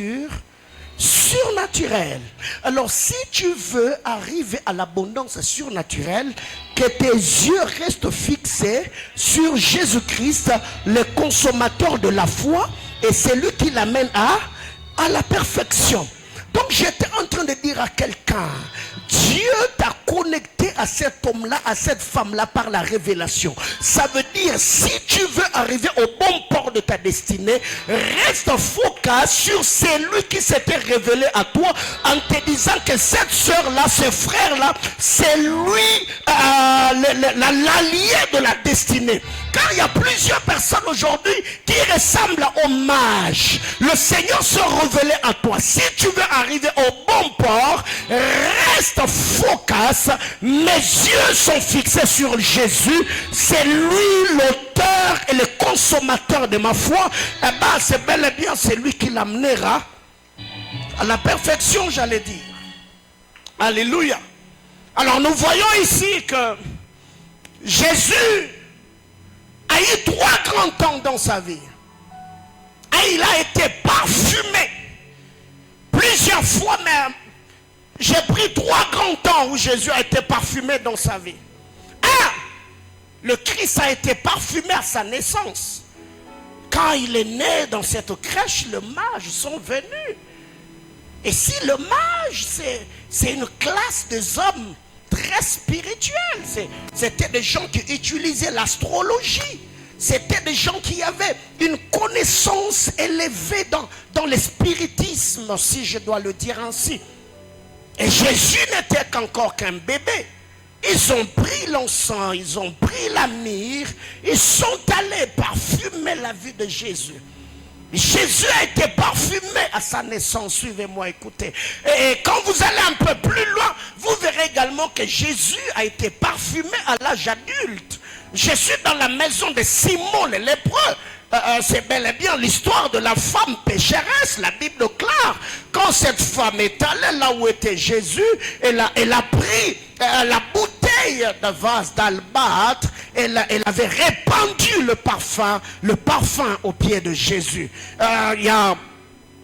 [SPEAKER 1] surnaturelle. Alors si tu veux arriver à l'abondance surnaturelle, que tes yeux restent fixés sur Jésus-Christ, le consommateur de la foi, et c'est lui qui l'amène à la perfection. Donc j'étais en train de dire à quelqu'un, Dieu t'a connecté à cet homme-là, à cette femme-là par la révélation. Ça veut dire, si tu veux arriver au bon port de ta destinée, reste focus sur celui qui s'était révélé à toi en te disant que cette soeur-là, ce frère-là, c'est lui l'allié de la destinée. Car il y a plusieurs personnes aujourd'hui qui ressemblent aux mages. Le Seigneur se révélait à toi. Si tu veux arriver au bon port, reste focus. Mes yeux sont fixés sur Jésus. C'est lui l'auteur et le consommateur de ma foi. Eh bien, c'est bel et bien celui qui l'amènera à la perfection, j'allais dire. Alléluia. Alors nous voyons ici que Jésus a eu 3 grands temps dans sa vie. Et il a été parfumé. Plusieurs fois même, j'ai pris 3 grands temps où Jésus a été parfumé dans sa vie. 1. Le Christ a été parfumé à sa naissance. Quand il est né dans cette crèche, les mages sont venus. Et si le mage, c'est une classe des hommes très spirituels. C'était des gens qui utilisaient l'astrologie.
[SPEAKER 3] C'était des gens qui avaient une connaissance élevée dans le spiritisme, si je dois le dire ainsi. Et Jésus n'était qu'encore qu'un bébé. Ils ont pris l'encens, ils ont pris la myrrhe, ils sont allés parfumer la vie de Jésus. Jésus a été parfumé à sa naissance. Suivez-moi, écoutez. Et quand vous allez un peu plus loin, vous verrez également que Jésus a été parfumé à l'âge adulte. Je suis dans la maison de Simon le lépreux. C'est bel et bien l'histoire de la femme pécheresse. La Bible déclare, quand cette femme est allée là où était Jésus, elle a pris la bouteille de vase d'albâtre, elle avait répandu le parfum au pied de Jésus. Il y a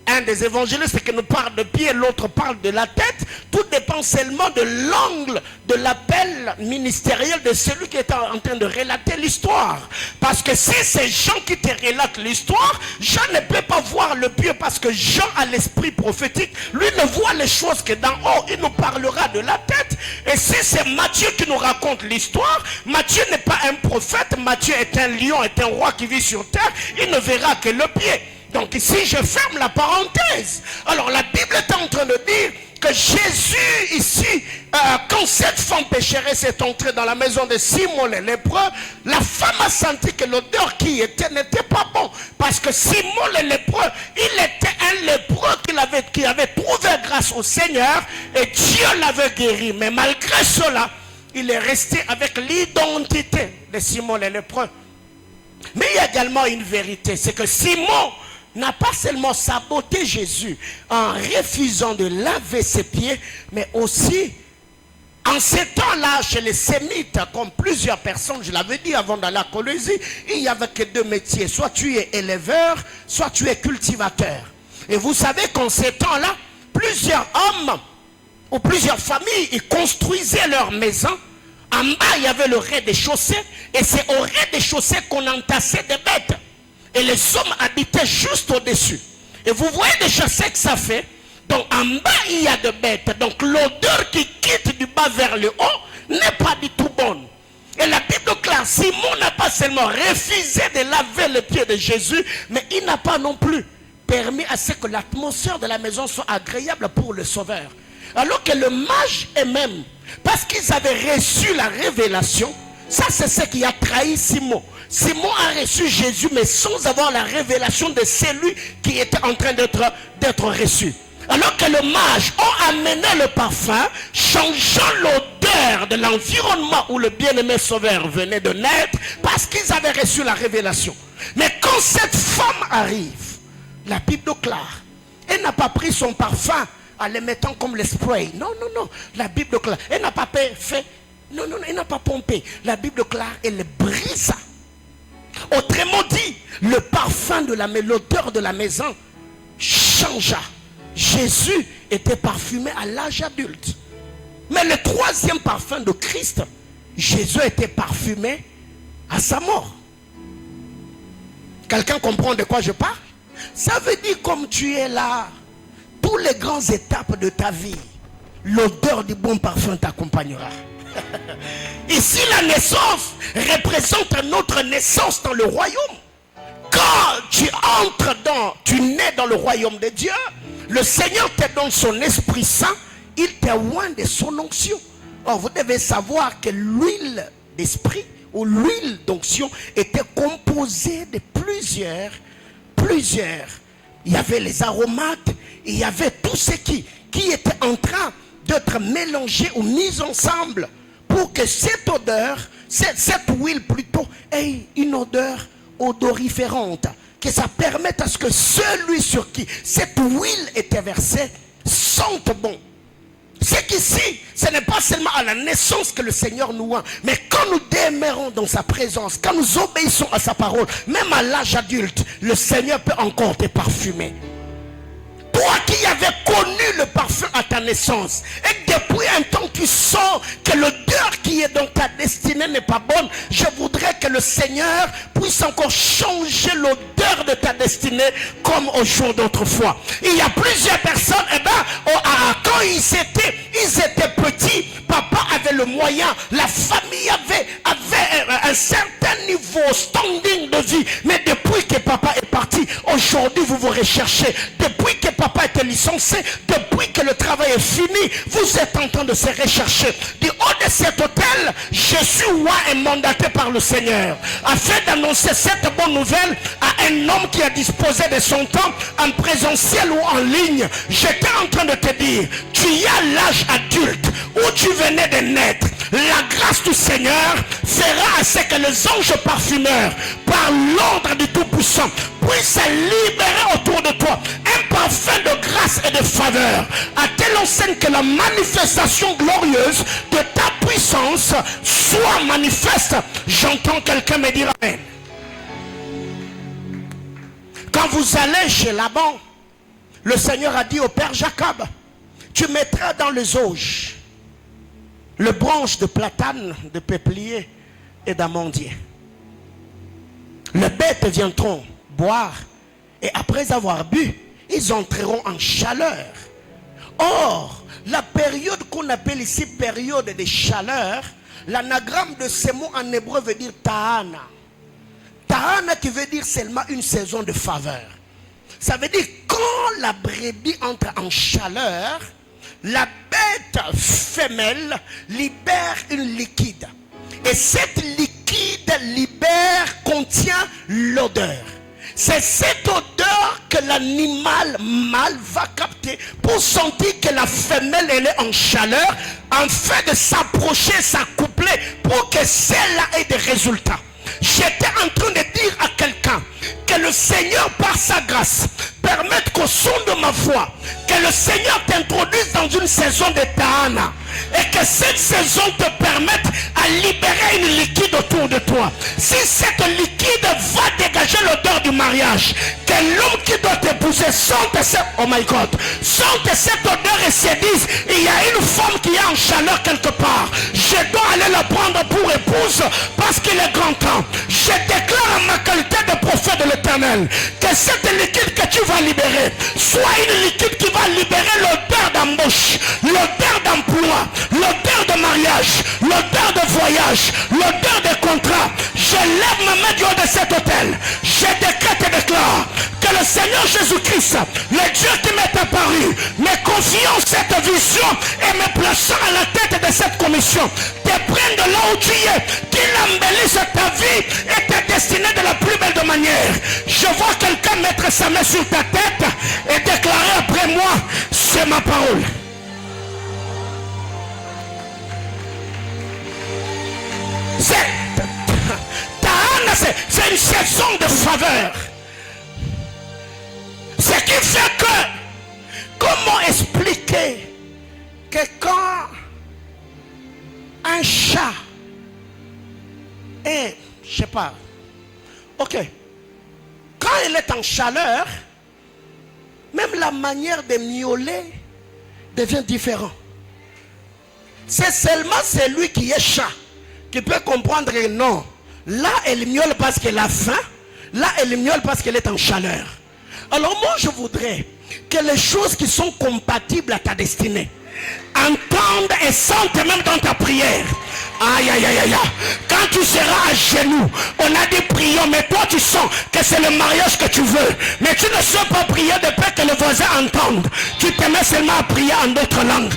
[SPEAKER 3] un des évangélistes qui nous parle de pied, l'autre parle de la tête. Tout dépend seulement de l'angle de l'appel ministériel de celui qui est en train de relater l'histoire. Parce que si c'est Jean qui te relate l'histoire, Jean ne peut pas voir le pied parce que Jean a l'esprit prophétique. Lui ne voit les choses que d'en haut. Il nous parlera de la tête. Et si c'est Matthieu qui nous raconte l'histoire, Matthieu n'est pas un prophète. Matthieu est un lion, est un roi qui vit sur terre. Il ne verra que le pied. Donc ici, je ferme la parenthèse. Alors la Bible est en train de dire que Jésus ici, quand cette femme pécheresse est entrée dans la maison de Simon le lépreux, la femme a senti que l'odeur qui était n'était pas bon. Parce que Simon le lépreux, il était un lépreux qui avait trouvé grâce au Seigneur et Dieu l'avait guéri. Mais malgré cela, il est resté avec l'identité de Simon le lépreux. Mais il y a également une vérité, c'est que Simon n'a pas seulement saboté Jésus en refusant de laver ses pieds, mais aussi en ces temps-là, chez les Sémites, comme plusieurs personnes, je l'avais dit avant dans la Colosie, il n'y avait que deux métiers, soit tu es éleveur, soit tu es cultivateur. Et vous savez qu'en ces temps-là, plusieurs hommes ou plusieurs familles, ils construisaient leur maison. En bas, il y avait le rez-de-chaussée, et c'est au rez-de-chaussée qu'on entassait des bêtes. Et les hommes habitaient juste au-dessus. Et vous voyez déjà ce que ça fait. Donc en bas, il y a des bêtes. Donc l'odeur qui quitte du bas vers le haut n'est pas du tout bonne. Et la Bible claire, Simon n'a pas seulement refusé de laver les pieds de Jésus, mais il n'a pas non plus permis à ce que l'atmosphère de la maison soit agréable pour le Sauveur. Alors que le mage eux-mêmes, parce qu'ils avaient reçu la révélation, ça c'est ce qui a trahi Simon. Simon a reçu Jésus, mais sans avoir la révélation de celui qui était en train d'être reçu. Alors que le mage a amené le parfum, changeant l'odeur de l'environnement où le bien-aimé Sauveur venait de naître, parce qu'ils avaient reçu la révélation. Mais quand cette femme arrive, la Bible déclare, elle n'a pas pris son parfum en le mettant comme le spray. Non, non, non. La Bible déclare, elle n'a pas fait. Non, non, elle n'a pas pompé. La Bible déclare, elle le brisa. Autrement dit, le parfum de l'odeur de la maison changea. Jésus était parfumé à l'âge adulte. Mais le troisième parfum de Christ, Jésus était parfumé à sa mort. Quelqu'un comprend de quoi je parle? Ça veut dire comme tu es là, toutes les grandes étapes de ta vie, l'odeur du bon parfum t'accompagnera. Ici, la naissance représente notre naissance dans le royaume. Quand tu nais dans le royaume de Dieu, le Seigneur te donne son Esprit Saint, il te oint de son onction. Or, vous devez savoir que l'huile d'esprit ou l'huile d'onction était composée de plusieurs. Il y avait les aromates, il y avait tout ce qui était en train d'être mélangé ou mis ensemble pour que cette odeur, cette huile plutôt, ait une odeur odoriférante, que ça permette à ce que celui sur qui cette huile était versée sente bon. C'est qu'ici, ce n'est pas seulement à la naissance que le Seigneur nous oint, mais quand nous demeurons dans sa présence, quand nous obéissons à sa parole, même à l'âge adulte, le Seigneur peut encore te parfumer. Toi qui avais connu le parfum à ta naissance, et depuis un temps tu sens que l'odeur qui est dans ta destinée n'est pas bonne, je voudrais que le Seigneur puisse encore changer l'odeur de ta destinée comme au jour d'autrefois. Il y a plusieurs personnes, quand ils étaient petits, papa avait le moyen, la famille avait un certain niveau, standing de vie. Mais depuis que papa est parti, aujourd'hui vous vous recherchez. Depuis que papa était licencié, depuis que le travail est fini, vous êtes en train de se rechercher. Du haut de cet hôtel, je suis roi et mandaté par le Seigneur afin d'annoncer cette bonne nouvelle à un homme qui a disposé de son temps en présentiel ou en ligne. J'étais en train de te dire, tu y as l'âge adulte où tu venais de naître. La grâce du Seigneur fera à ce que les anges parfumeurs, par l'ordre du Tout-Puissant, puissent libérer autour de toi un parfum de grâce et de faveur, à telle enseigne que la manifestation glorieuse de ta puissance soit manifeste. J'entends quelqu'un me dire amen. Quand vous allez chez Laban, le Seigneur a dit au père Jacob, tu mettras dans les auges le branche de platane, de peuplier et d'amandier. Les bêtes viendront boire et après avoir bu, ils entreront en chaleur. Or, la période qu'on appelle ici période de chaleur, l'anagramme de ce mot en hébreu veut dire Tahana. Tahana qui veut dire seulement une saison de faveur. Ça veut dire quand la brebis entre en chaleur, la bête femelle libère une liquide. Et cette liquide contient l'odeur. C'est cette odeur que l'animal mâle va capter pour sentir que la femelle elle est en chaleur, afin de s'approcher, s'accoupler pour que celle-là ait des résultats. J'étais en train de dire à quelqu'un que le Seigneur par sa grâce permette qu'au son de ma voix, que le Seigneur t'introduise dans une saison de Tahana et que cette saison te permette à libérer une liquide autour de toi. Si cette liquide va dégager l'odeur du mariage, que l'homme qui doit t'épouser sente cette, oh my God, sente cette odeur et se dise, il y a une femme qui est en chaleur quelque part, je dois aller la prendre pour épouse parce qu'il est grand temps. Je déclare en ma qualité de prophète de l'Éternel que cette liquide que tu vas libérer soit une liquide qui va libérer l'odeur d'embauche, l'odeur d'emploi, l'odeur de mariage, l'odeur de voyage, l'odeur de contrat. Je lève ma main du haut de cet hôtel. Je décrète et déclare que le Seigneur Jésus-Christ, le Dieu qui m'est apparu, me confiant cette vision et me plaçant à la tête de cette commission, te prenne de là où tu es, qu'il embellisse ta vie et te destine de la plus belle de manière. Je vois quelqu'un mettre sa main sur ta tête et déclarer après moi, c'est ma parole. C'est une saison de faveur. Ce qui fait que, comment expliquer que quand un chat est, je sais pas, ok, quand il est en chaleur, même la manière de miauler devient différente. C'est seulement celui qui est chat qui peut comprendre que non. Là, elle miaule parce qu'elle a faim. Là, elle miaule parce qu'elle est en chaleur. Alors moi, je voudrais que les choses qui sont compatibles à ta destinée entendent et sentent même dans ta prière. Aïe, aïe, aïe, aïe. Quand tu seras à genoux, on a des prières, mais toi tu sens que c'est le mariage que tu veux. Mais tu ne sais pas prier de peur que le voisin entende. Tu te mets seulement à prier en d'autres langues.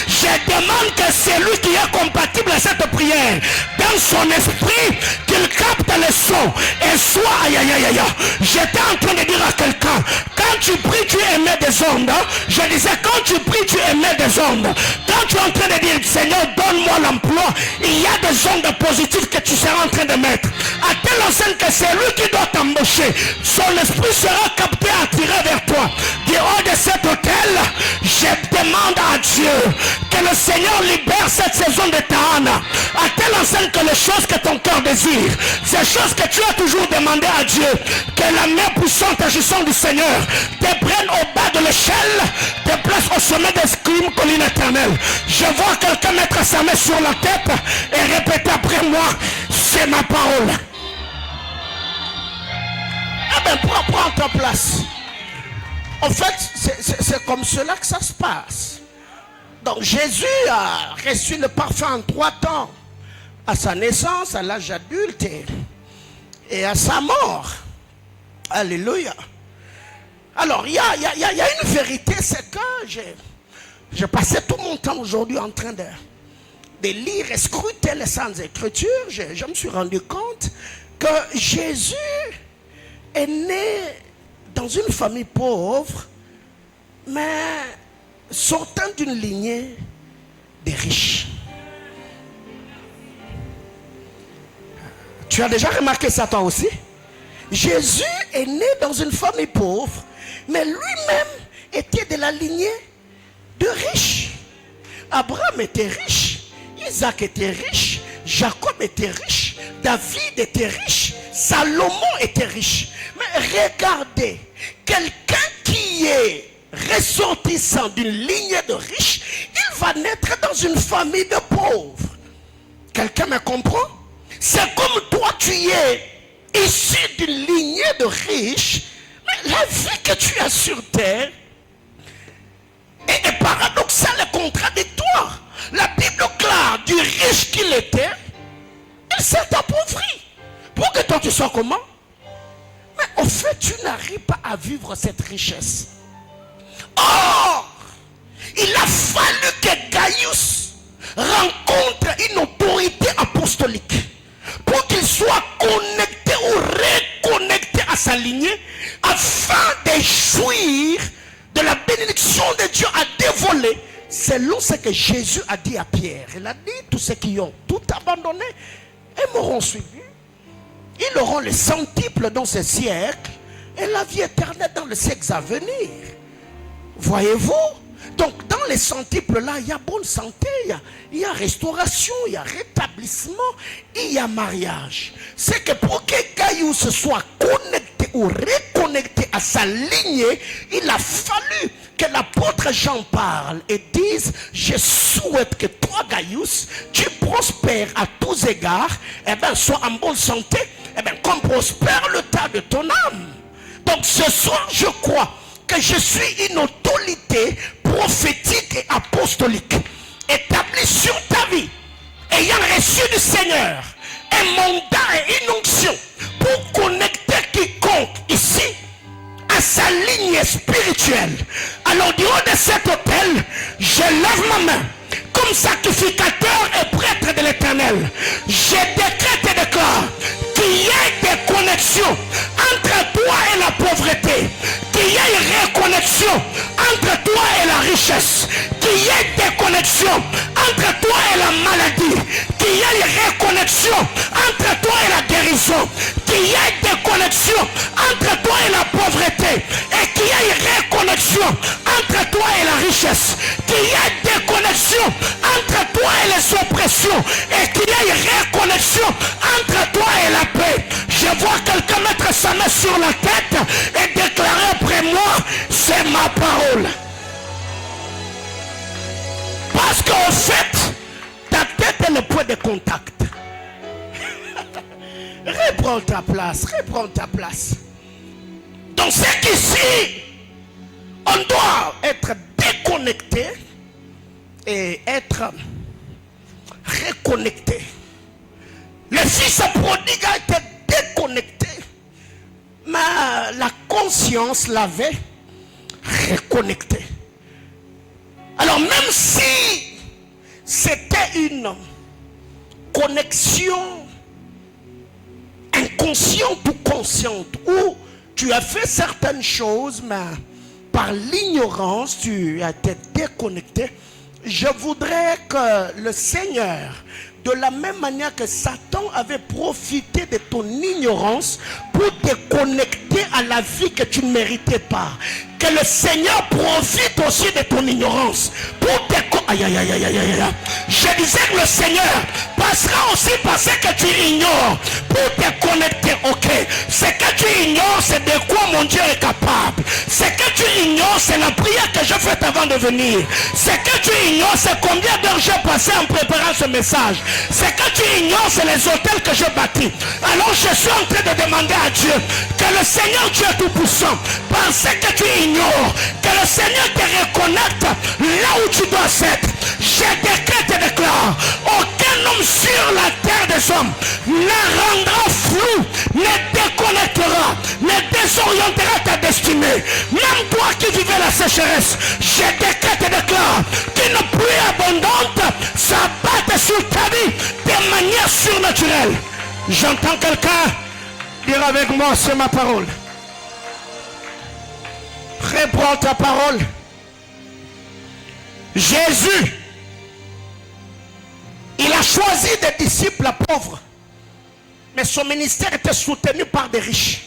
[SPEAKER 3] Je demande que celui qui est compatible à cette prière, dans son esprit, qu'il capte le son et soit, aïe, aïe, aïe, aïe. J'étais en train de dire à quelqu'un, quand tu pries, tu émets des ondes. Je disais, quand tu pries, tu émets des ondes. Quand tu es en train de dire, Seigneur, donne-moi l'emploi, il y a des ondes positives que tu seras en train de mettre. À telle enseigne que c'est lui qui doit t'embaucher. Son esprit sera capté, attiré vers toi. Du haut de cet hôtel, je demande à Dieu que le Seigneur libère cette saison de Tahana. À telle enseigne que les choses que ton cœur désire, ces choses que tu as toujours demandé à Dieu, que la main puissante agissante du Seigneur te prenne au bas de l'échelle, te place au sommet des collines éternelles. Je vois quelqu'un mettre sa main sur la tête et répéter après moi, c'est ma parole. Ah ben prends ta place. En fait, c'est comme cela que ça se passe. Donc Jésus a reçu le parfum en 3 temps. À sa naissance, à l'âge adulte et à sa mort. Alléluia. Alors, il y a une vérité, c'est que j'ai passé tout mon temps aujourd'hui en train de lire et scruter les Saintes Écritures. Je me suis rendu compte que Jésus est né dans une famille pauvre, mais sortant d'une lignée des riches. Tu as déjà remarqué ça toi aussi? Jésus est né dans une famille pauvre, mais lui-même était de la lignée de riches. Abraham était riche, Isaac était riche, Jacob était riche, David était riche, Salomon était riche. Mais regardez, quelqu'un qui est ressortissant d'une lignée de riches, il va naître dans une famille de pauvres. Quelqu'un me comprend? C'est comme toi, tu es issu d'une lignée de riches, mais la vie que tu as sur terre est paradoxale et contradictoire. La Bible clare du riche qu'il était, il s'est appauvri. Pour que toi tu sois comment? Mais au fait, tu n'arrives pas à vivre cette richesse. Or, il a fallu que Gaius rencontre une autorité apostolique pour qu'il soit connecté ou reconnecté à sa lignée afin de jouir de la bénédiction de Dieu à dévoiler selon ce que Jésus a dit à Pierre. Il a dit, tous ceux qui ont tout abandonné et m'auront suivi, ils auront le centuple dans ce siècle et la vie éternelle dans le siècle à venir. Voyez-vous? Donc dans les centuples là, il y a bonne santé, il y a restauration, il y a rétablissement, il y a mariage. C'est que pour que Gaius soit connecté ou reconnecté à sa lignée, il a fallu que l'apôtre Jean parle et dise: je souhaite que toi Gaius, tu prospères à tous égards, et bien sois en bonne santé, et bien comme prospère le tas de ton âme. Donc ce soir je crois que je suis une autorité prophétique et apostolique établie sur ta vie, ayant reçu du Seigneur un mandat et une onction pour connecter quiconque ici à sa ligne spirituelle. Alors du haut de cet autel, je lève ma main comme sacrificateur et prêtre de l'Éternel. Je décrète et déclare qu'il y ait des connexions entre toi et la pauvreté, qu'il y ait une reconnexion entre toi et la richesse, qu'il y ait des connexions entre toi et la maladie, qu'il y ait une reconnexion entre toi et la guérison, qu'il y ait des connexions entre toi et la pauvreté, et qu'il y ait une reconnexion entre toi et la richesse, qu'il y ait des connexions entre toi et les oppressions, et qu'il y ait une reconnexion entre toi et la paix. Je vois quelqu'un mettre sa main sur la tête et déclarer après moi: c'est ma parole. Parce qu'en fait, ta tête est le point de contact. Reprends ta place, reprends ta place. Donc c'est qu'ici, on doit être déconnecté et être reconnecté. Le fils prodigue a été déconnecté, mais la conscience l'avait reconnecté. Alors même si c'était une connexion inconsciente ou consciente, où tu as fait certaines choses, mais par l'ignorance, tu as été déconnecté, je voudrais que le Seigneur, de la même manière que Satan avait profité de ton ignorance pour te connecter à la vie que tu ne méritais pas, que le Seigneur profite aussi de ton ignorance pour te... Aïe, aïe, aïe, aïe, aïe, aïe. Je disais que le Seigneur, par Ça sera aussi parce que tu ignores pour te connecter. Ok, ce que tu ignores, c'est de quoi mon Dieu est capable. Ce que tu ignores, c'est la prière que j'ai faite avant de venir. Ce que tu ignores, c'est combien d'heures j'ai passé en préparant ce message. Ce que tu ignores, c'est les hôtels que j'ai bâtis. Alors je suis en train de demander à Dieu que le Seigneur Dieu Tout-Puissant, par ce que tu ignores, que le Seigneur te reconnecte là où tu dois être. Je décrète et déclare, aucun homme sur la terre des hommes ne rendra flou, ne déconnectera, ne désorientera ta destinée. Même toi qui vivais la sécheresse, je décrète et déclare qu'une pluie abondante s'abatte sur ta vie de manière surnaturelle. J'entends quelqu'un dire avec moi, c'est ma parole. Reprends ta parole. Jésus, il a choisi des disciples pauvres, mais son ministère était soutenu par des riches.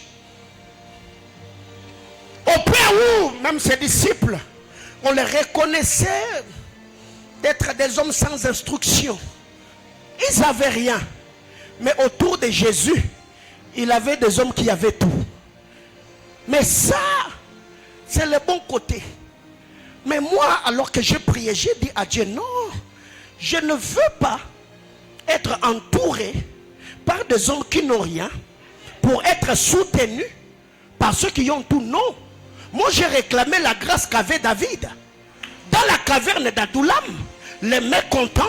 [SPEAKER 3] Au point où même ses disciples, on les reconnaissait d'être des hommes sans instruction. Ils n'avaient rien. Mais autour de Jésus, il avait des hommes qui avaient tout. Mais ça, c'est le bon côté. Mais moi, alors que j'ai prié, j'ai dit à Dieu, non, je ne veux pas être entouré par des hommes qui n'ont rien pour être soutenu par ceux qui ont tout. Non. Moi, j'ai réclamé la grâce qu'avait David. Dans la caverne d'Adoulam, les mécontents,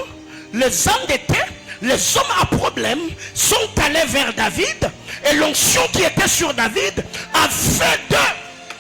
[SPEAKER 3] les endettés, les hommes à problème sont allés vers David et l'onction qui était sur David a fait de...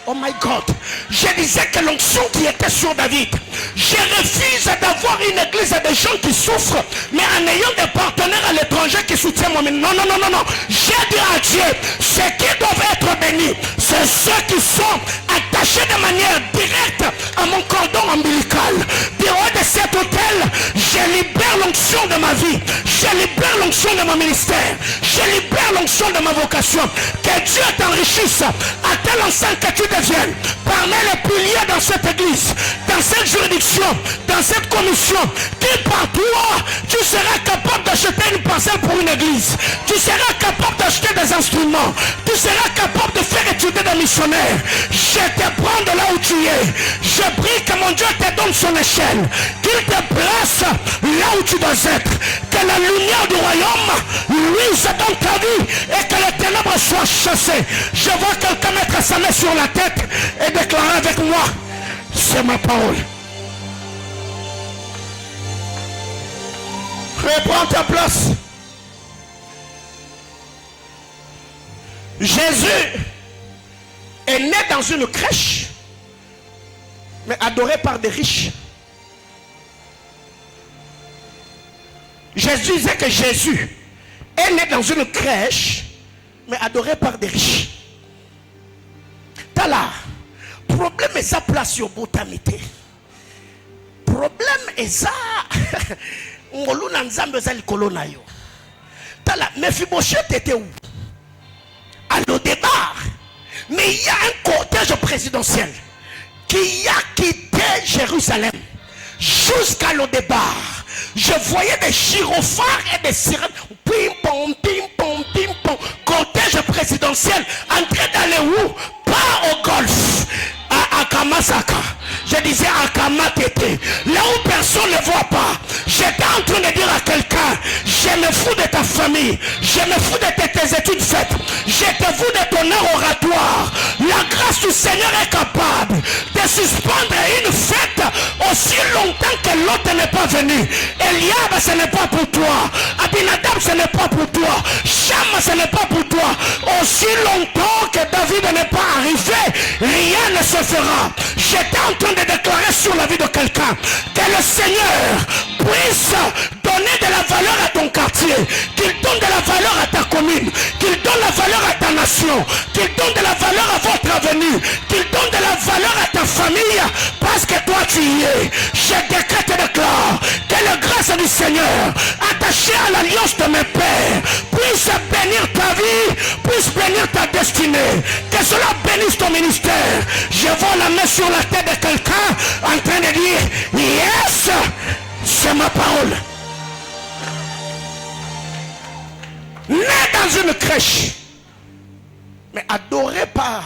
[SPEAKER 3] Oh my God, je disais que l'onction qui était sur David, je refuse d'avoir une église de gens qui souffrent, mais en ayant des partenaires à l'étranger qui soutiennent moi. Non, non, non, non, non. J'ai dit à Dieu, ceux qui doivent être bénis, c'est ceux qui sont attachés de manière directe à mon cordon ombilical. Du haut de cet hôtel, je libère l'onction de ma vie, je libère l'onction de mon ministère, je libère l'onction de ma vocation. Que Dieu t'enrichisse à tel enseigne que tu deviennes parmi les piliers dans cette église, dans cette juridiction, dans cette commission, qui par toi, tu seras capable d'acheter une parcelle pour une église, tu seras capable d'acheter des instruments, tu seras capable de faire étudier des missionnaires. Je te prends de là où tu es. Je prie que mon Dieu te donne son échelle, qu'il te place là où tu dois être, que la lumière du royaume luise dans ta vie et que les ténèbres soient chassées. Je vois quelqu'un mettre sa main sur la tête et déclarer avec moi, c'est ma parole. Reprends ta place. Jésus est né dans une crèche, mais adoré par des riches. Jésus disait que Jésus est né dans une crèche, mais adoré par des riches. Tala, problème est sa place sur Botamité. Problème est ça. Ngoluna nzambe za likolo na yo. Tala, Mephibosheth était où? À Lodébar. Mais il y a un cortège présidentiel qui a quitté Jérusalem jusqu'à Lodébar. Je voyais des gyrophares et des sirènes. Pim pom, pim pom, pim pom. Cortège présidentiel en train d'aller où? Pas au golf. À Kamasaka. Je disais à Kamatete. Là où personne ne voit pas. J'étais en train de dire à quelqu'un, je me fous de ta famille. Je me fous de tes études faites. Je te fous de ton art oratoire. La grâce du Seigneur est capable de suspendre une fête aussi longtemps que l'autre n'est pas venu. Eliab, ce n'est pas pour toi. Abinadab, ce n'est pas pour toi. Cham, ce n'est pas pour toi. Aussi longtemps que David n'est pas arrivé, rien ne se fera. J'étais en train de déclarer sur la vie de quelqu'un que le Seigneur puisse donner de la valeur à ton quartier, qu'il donne de la valeur à ta commune, qu'il donne la valeur à ta nation, qu'il donne de la valeur à votre avenir, qu'il donne de la valeur à ta famille, parce que toi tu y es. Je décrète et déclare que la grâce du Seigneur, attachée à l'alliance de mes pères, puisse bénir ta vie, puisse bénir ta destinée, que cela bénisse ton ministère. Je vois la main sur la tête de quelqu'un en train de dire, yes, c'est ma parole. dans une crèche, mais adoré par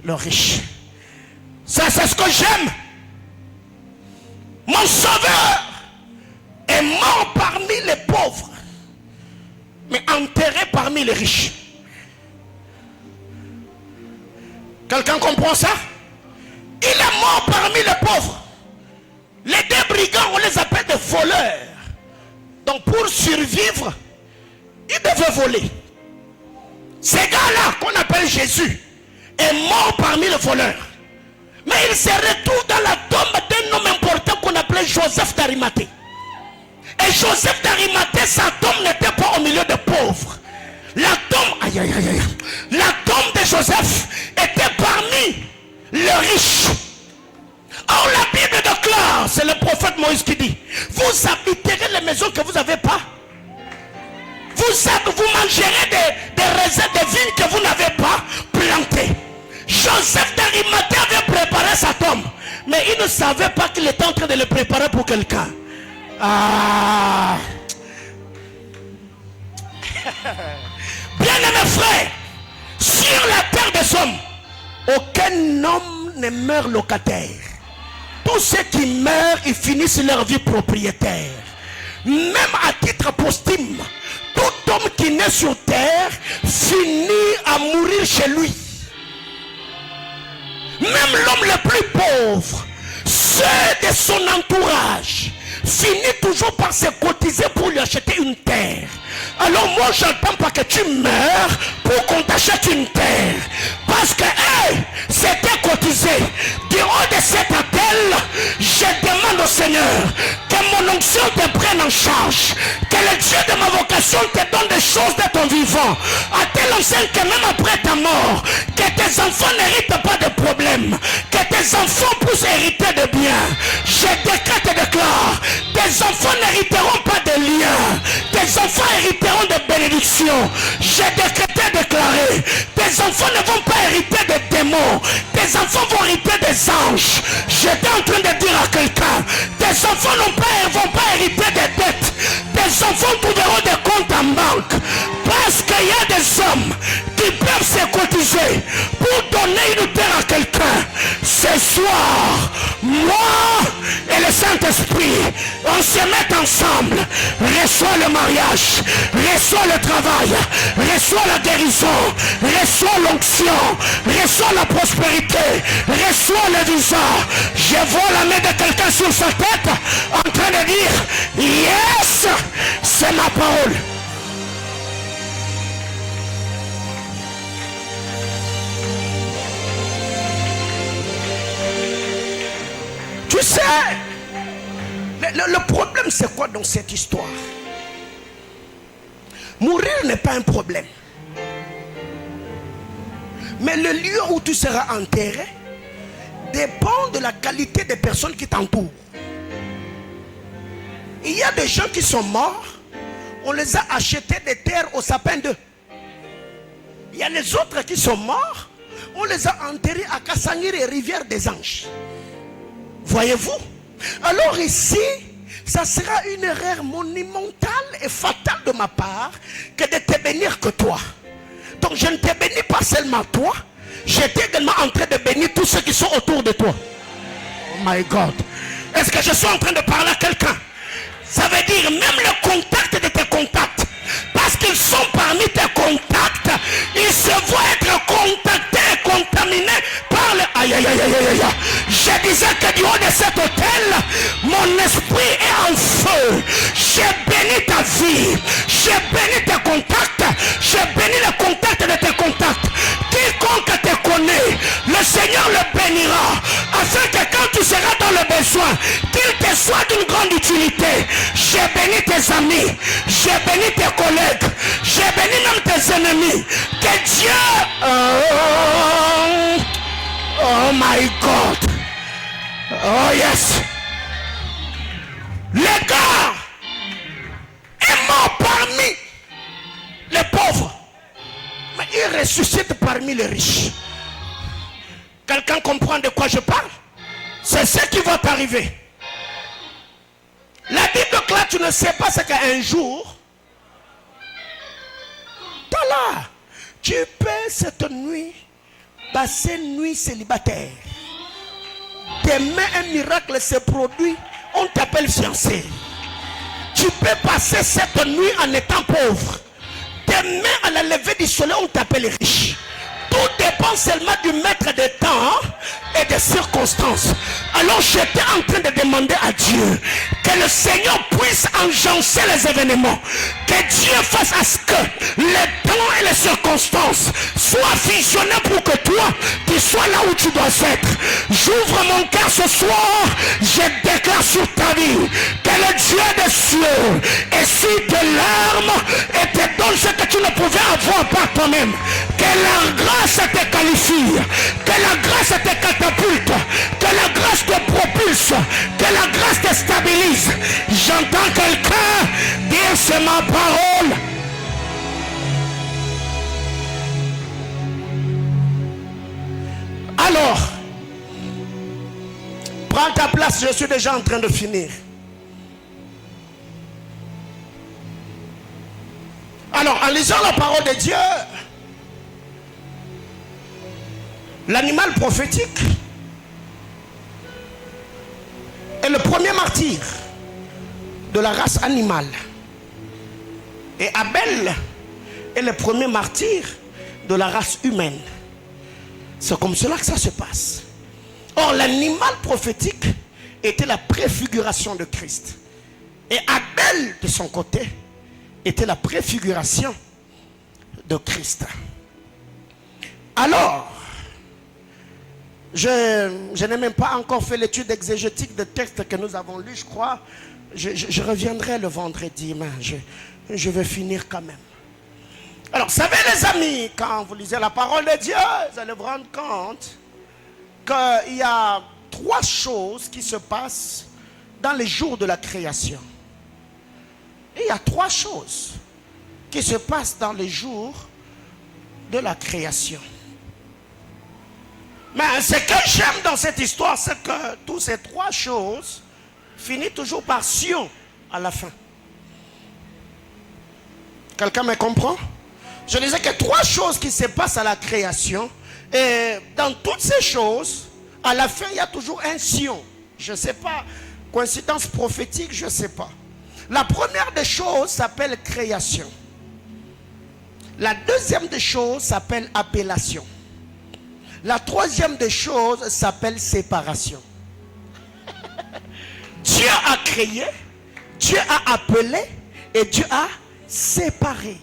[SPEAKER 3] le riche. Ça, c'est ce que j'aime. Mon sauveur est mort parmi les pauvres, mais enterré parmi les riches. Quelqu'un comprend ça? Il est mort parmi les pauvres. Les deux brigands, on les appelle des voleurs. Donc pour survivre, ils devaient voler. Ces gars-là, qu'on appelle Jésus, est mort parmi les voleurs. Mais il se retrouve dans la tombe d'un homme important qu'on appelait Joseph d'Arimathée. Et Joseph d'Arimathée, sa tombe n'était pas au milieu des pauvres. La tombe, la tombe de Joseph était parmi les riches. Or la Bible déclare, c'est le prophète Moïse qui dit, vous habiterez les maisons que vous n'avez pas. Vous mangerez des raisins de vignes que vous n'avez pas plantées. Joseph d'Arimathée avait préparé sa tombe, mais il ne savait pas qu'il était en train de le préparer pour quelqu'un. Ah. Bien-aimés frères, sur la terre des hommes, aucun homme ne meurt locataire. Tous ceux qui meurent, ils finissent leur vie propriétaire. Même à titre posthume, tout homme qui naît sur terre finit à mourir chez lui. Même l'homme le plus pauvre, ceux de son entourage, finit toujours par se cotiser pour lui acheter une terre. Alors moi j'entends pas que tu meurs pour qu'on t'achète une terre. Parce que c'était cotisé. Du haut de cet appel, je demande au Seigneur que mon onction te prenne en charge. Que le Dieu de ma vocation te donne des choses de ton vivant. À tel enseigne que même après ta mort, que tes enfants n'héritent pas de problèmes. Que tes enfants puissent hériter de biens. Je décrète et déclare, tes enfants n'hériteront pas de liens. Tes enfants hériteront de bénédictions. J'ai décrété et déclaré, tes enfants ne vont pas hériter des démons. Tes enfants vont hériter des anges. J'étais en train de dire à quelqu'un, tes enfants vont pas hériter des dettes. Tes enfants trouveront des comptes en banque. Parce qu'il y a des hommes qui peuvent se cotiser pour donner une terre à quelqu'un. Ce soir, moi et le Saint-Esprit, on se met ensemble. Reçois le mariage, reçois le travail, reçois la guérison, reçois l'onction, reçois la prospérité, reçois le visa. Je vois la main de quelqu'un sur sa tête en train de dire, yes, c'est ma parole. Tu sais, le problème c'est quoi dans cette histoire? Mourir n'est pas un problème. Mais le lieu où tu seras enterré dépend de la qualité des personnes qui t'entourent. Il y a des gens qui sont morts, on les a achetés des terres au sapin d'eux. Il y a les autres qui sont morts, on les a enterrés à Kassangiri, rivière des anges. Voyez-vous? Alors ici, ça sera une erreur monumentale et fatale de ma part que de te bénir que toi. Donc je ne te bénis pas seulement toi, j'étais également en train de bénir tous ceux qui sont autour de toi. Oh my God. Est-ce que je suis en train de parler à quelqu'un? Ça veut dire même le contact de tes contacts. Parce qu'ils sont parmi tes contacts, ils se voient être contactés et contaminés par le... Aïe, aïe, aïe, aïe, aïe. Je disais que du haut de cet hôtel, mon esprit est en feu. J'ai béni ta vie. J'ai béni tes contacts. J'ai béni le contact de tes contacts. Quiconque te connaît, le Seigneur le bénira. Afin que quand tu seras dans le besoin, qu'il te soit d'une grande utilité. J'ai béni tes amis. J'ai béni tes collègues. J'ai béni même tes ennemis. Que Dieu... Oh my God. Oh yes. Le gars est mort parmi les pauvres. Mais il ressuscite parmi les riches. Quelqu'un comprend de quoi je parle? C'est ce qui va t'arriver. La Bible claire, tu ne sais pas ce qu'un jour, Voilà. Tu peux cette nuit passer une nuit célibataire. Demain, un miracle se produit. On t'appelle fiancé. Tu peux passer cette nuit en étant pauvre. Demain, à la levée du soleil, on t'appelle riche. Tout dépend seulement du maître de temps et des circonstances. Alors j'étais en train de demander à Dieu que le Seigneur puisse enjancer les événements. Que Dieu fasse à ce que les temps et les circonstances soient fusionnés pour que toi, tu sois là où tu dois être. J'ouvre mon cœur ce soir. Je déclare sur ta vie que le Dieu des cieux essuie tes larmes et te donne ce que tu ne pouvais avoir par toi-même. Que la grâce te qualifie, que la grâce te catapulte, que la grâce te propulse, que la grâce te stabilise. J'entends quelqu'un dire c'est ma parole. Alors, prends ta place, je suis déjà en train de finir. Alors, en lisant la parole de Dieu, l'animal prophétique est le premier martyr de la race animale. Et Abel est le premier martyr de la race humaine. C'est comme cela que ça se passe. Or, l'animal prophétique était la préfiguration de Christ. Et Abel, de son côté, était la préfiguration de Christ. Alors, je n'ai même pas encore fait l'étude exégétique des textes que nous avons lus, je crois. Je reviendrai le vendredi, mais je vais finir quand même. Alors, vous savez les amis, quand vous lisez la parole de Dieu, vous allez vous rendre compte qu'il y a 3 choses qui se passent dans les jours de la création. Et il y a 3 choses qui se passent dans les jours de la création. Mais ce que j'aime dans cette histoire, c'est que toutes ces 3 choses finissent toujours par Sion à la fin. Quelqu'un me comprend? Je disais que 3 choses qui se passent à la création. Et dans toutes ces choses, à la fin, il y a toujours un Sion. Je ne sais pas, coïncidence prophétique, je ne sais pas. La première des choses s'appelle création. La deuxième des choses s'appelle appellation. La troisième des choses s'appelle séparation. Dieu a créé, Dieu a appelé et Dieu a séparé.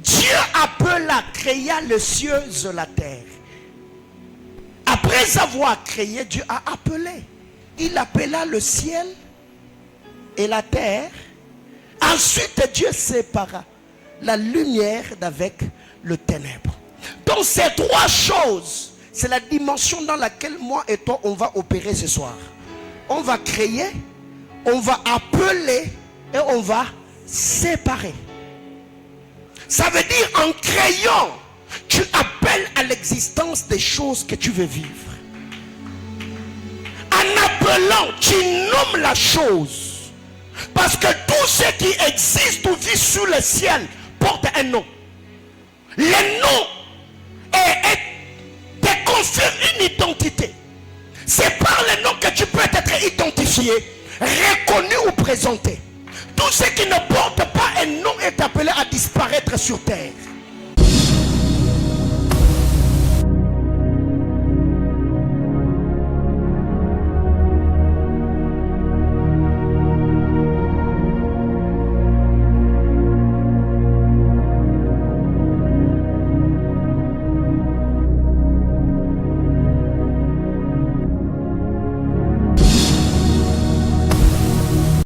[SPEAKER 3] Dieu appela, créa les cieux et la terre. Après avoir créé, Dieu a appelé. Il appela le ciel et la terre. Ensuite, Dieu sépara la lumière d'avec le ténèbre. Donc ces 3 choses, c'est la dimension dans laquelle moi et toi, on va opérer ce soir. On va créer, on va appeler et on va séparer. Ça veut dire en créant, tu appelles à l'existence des choses que tu veux vivre. En appelant, tu nommes la chose. Parce que tout ce qui existe ou vit sous le ciel porte un nom. Le nom te confère une identité. C'est par le nom que tu peux être identifié, reconnu ou présenté. Tout ce qui ne porte pas un nom est appelé à disparaître sur terre.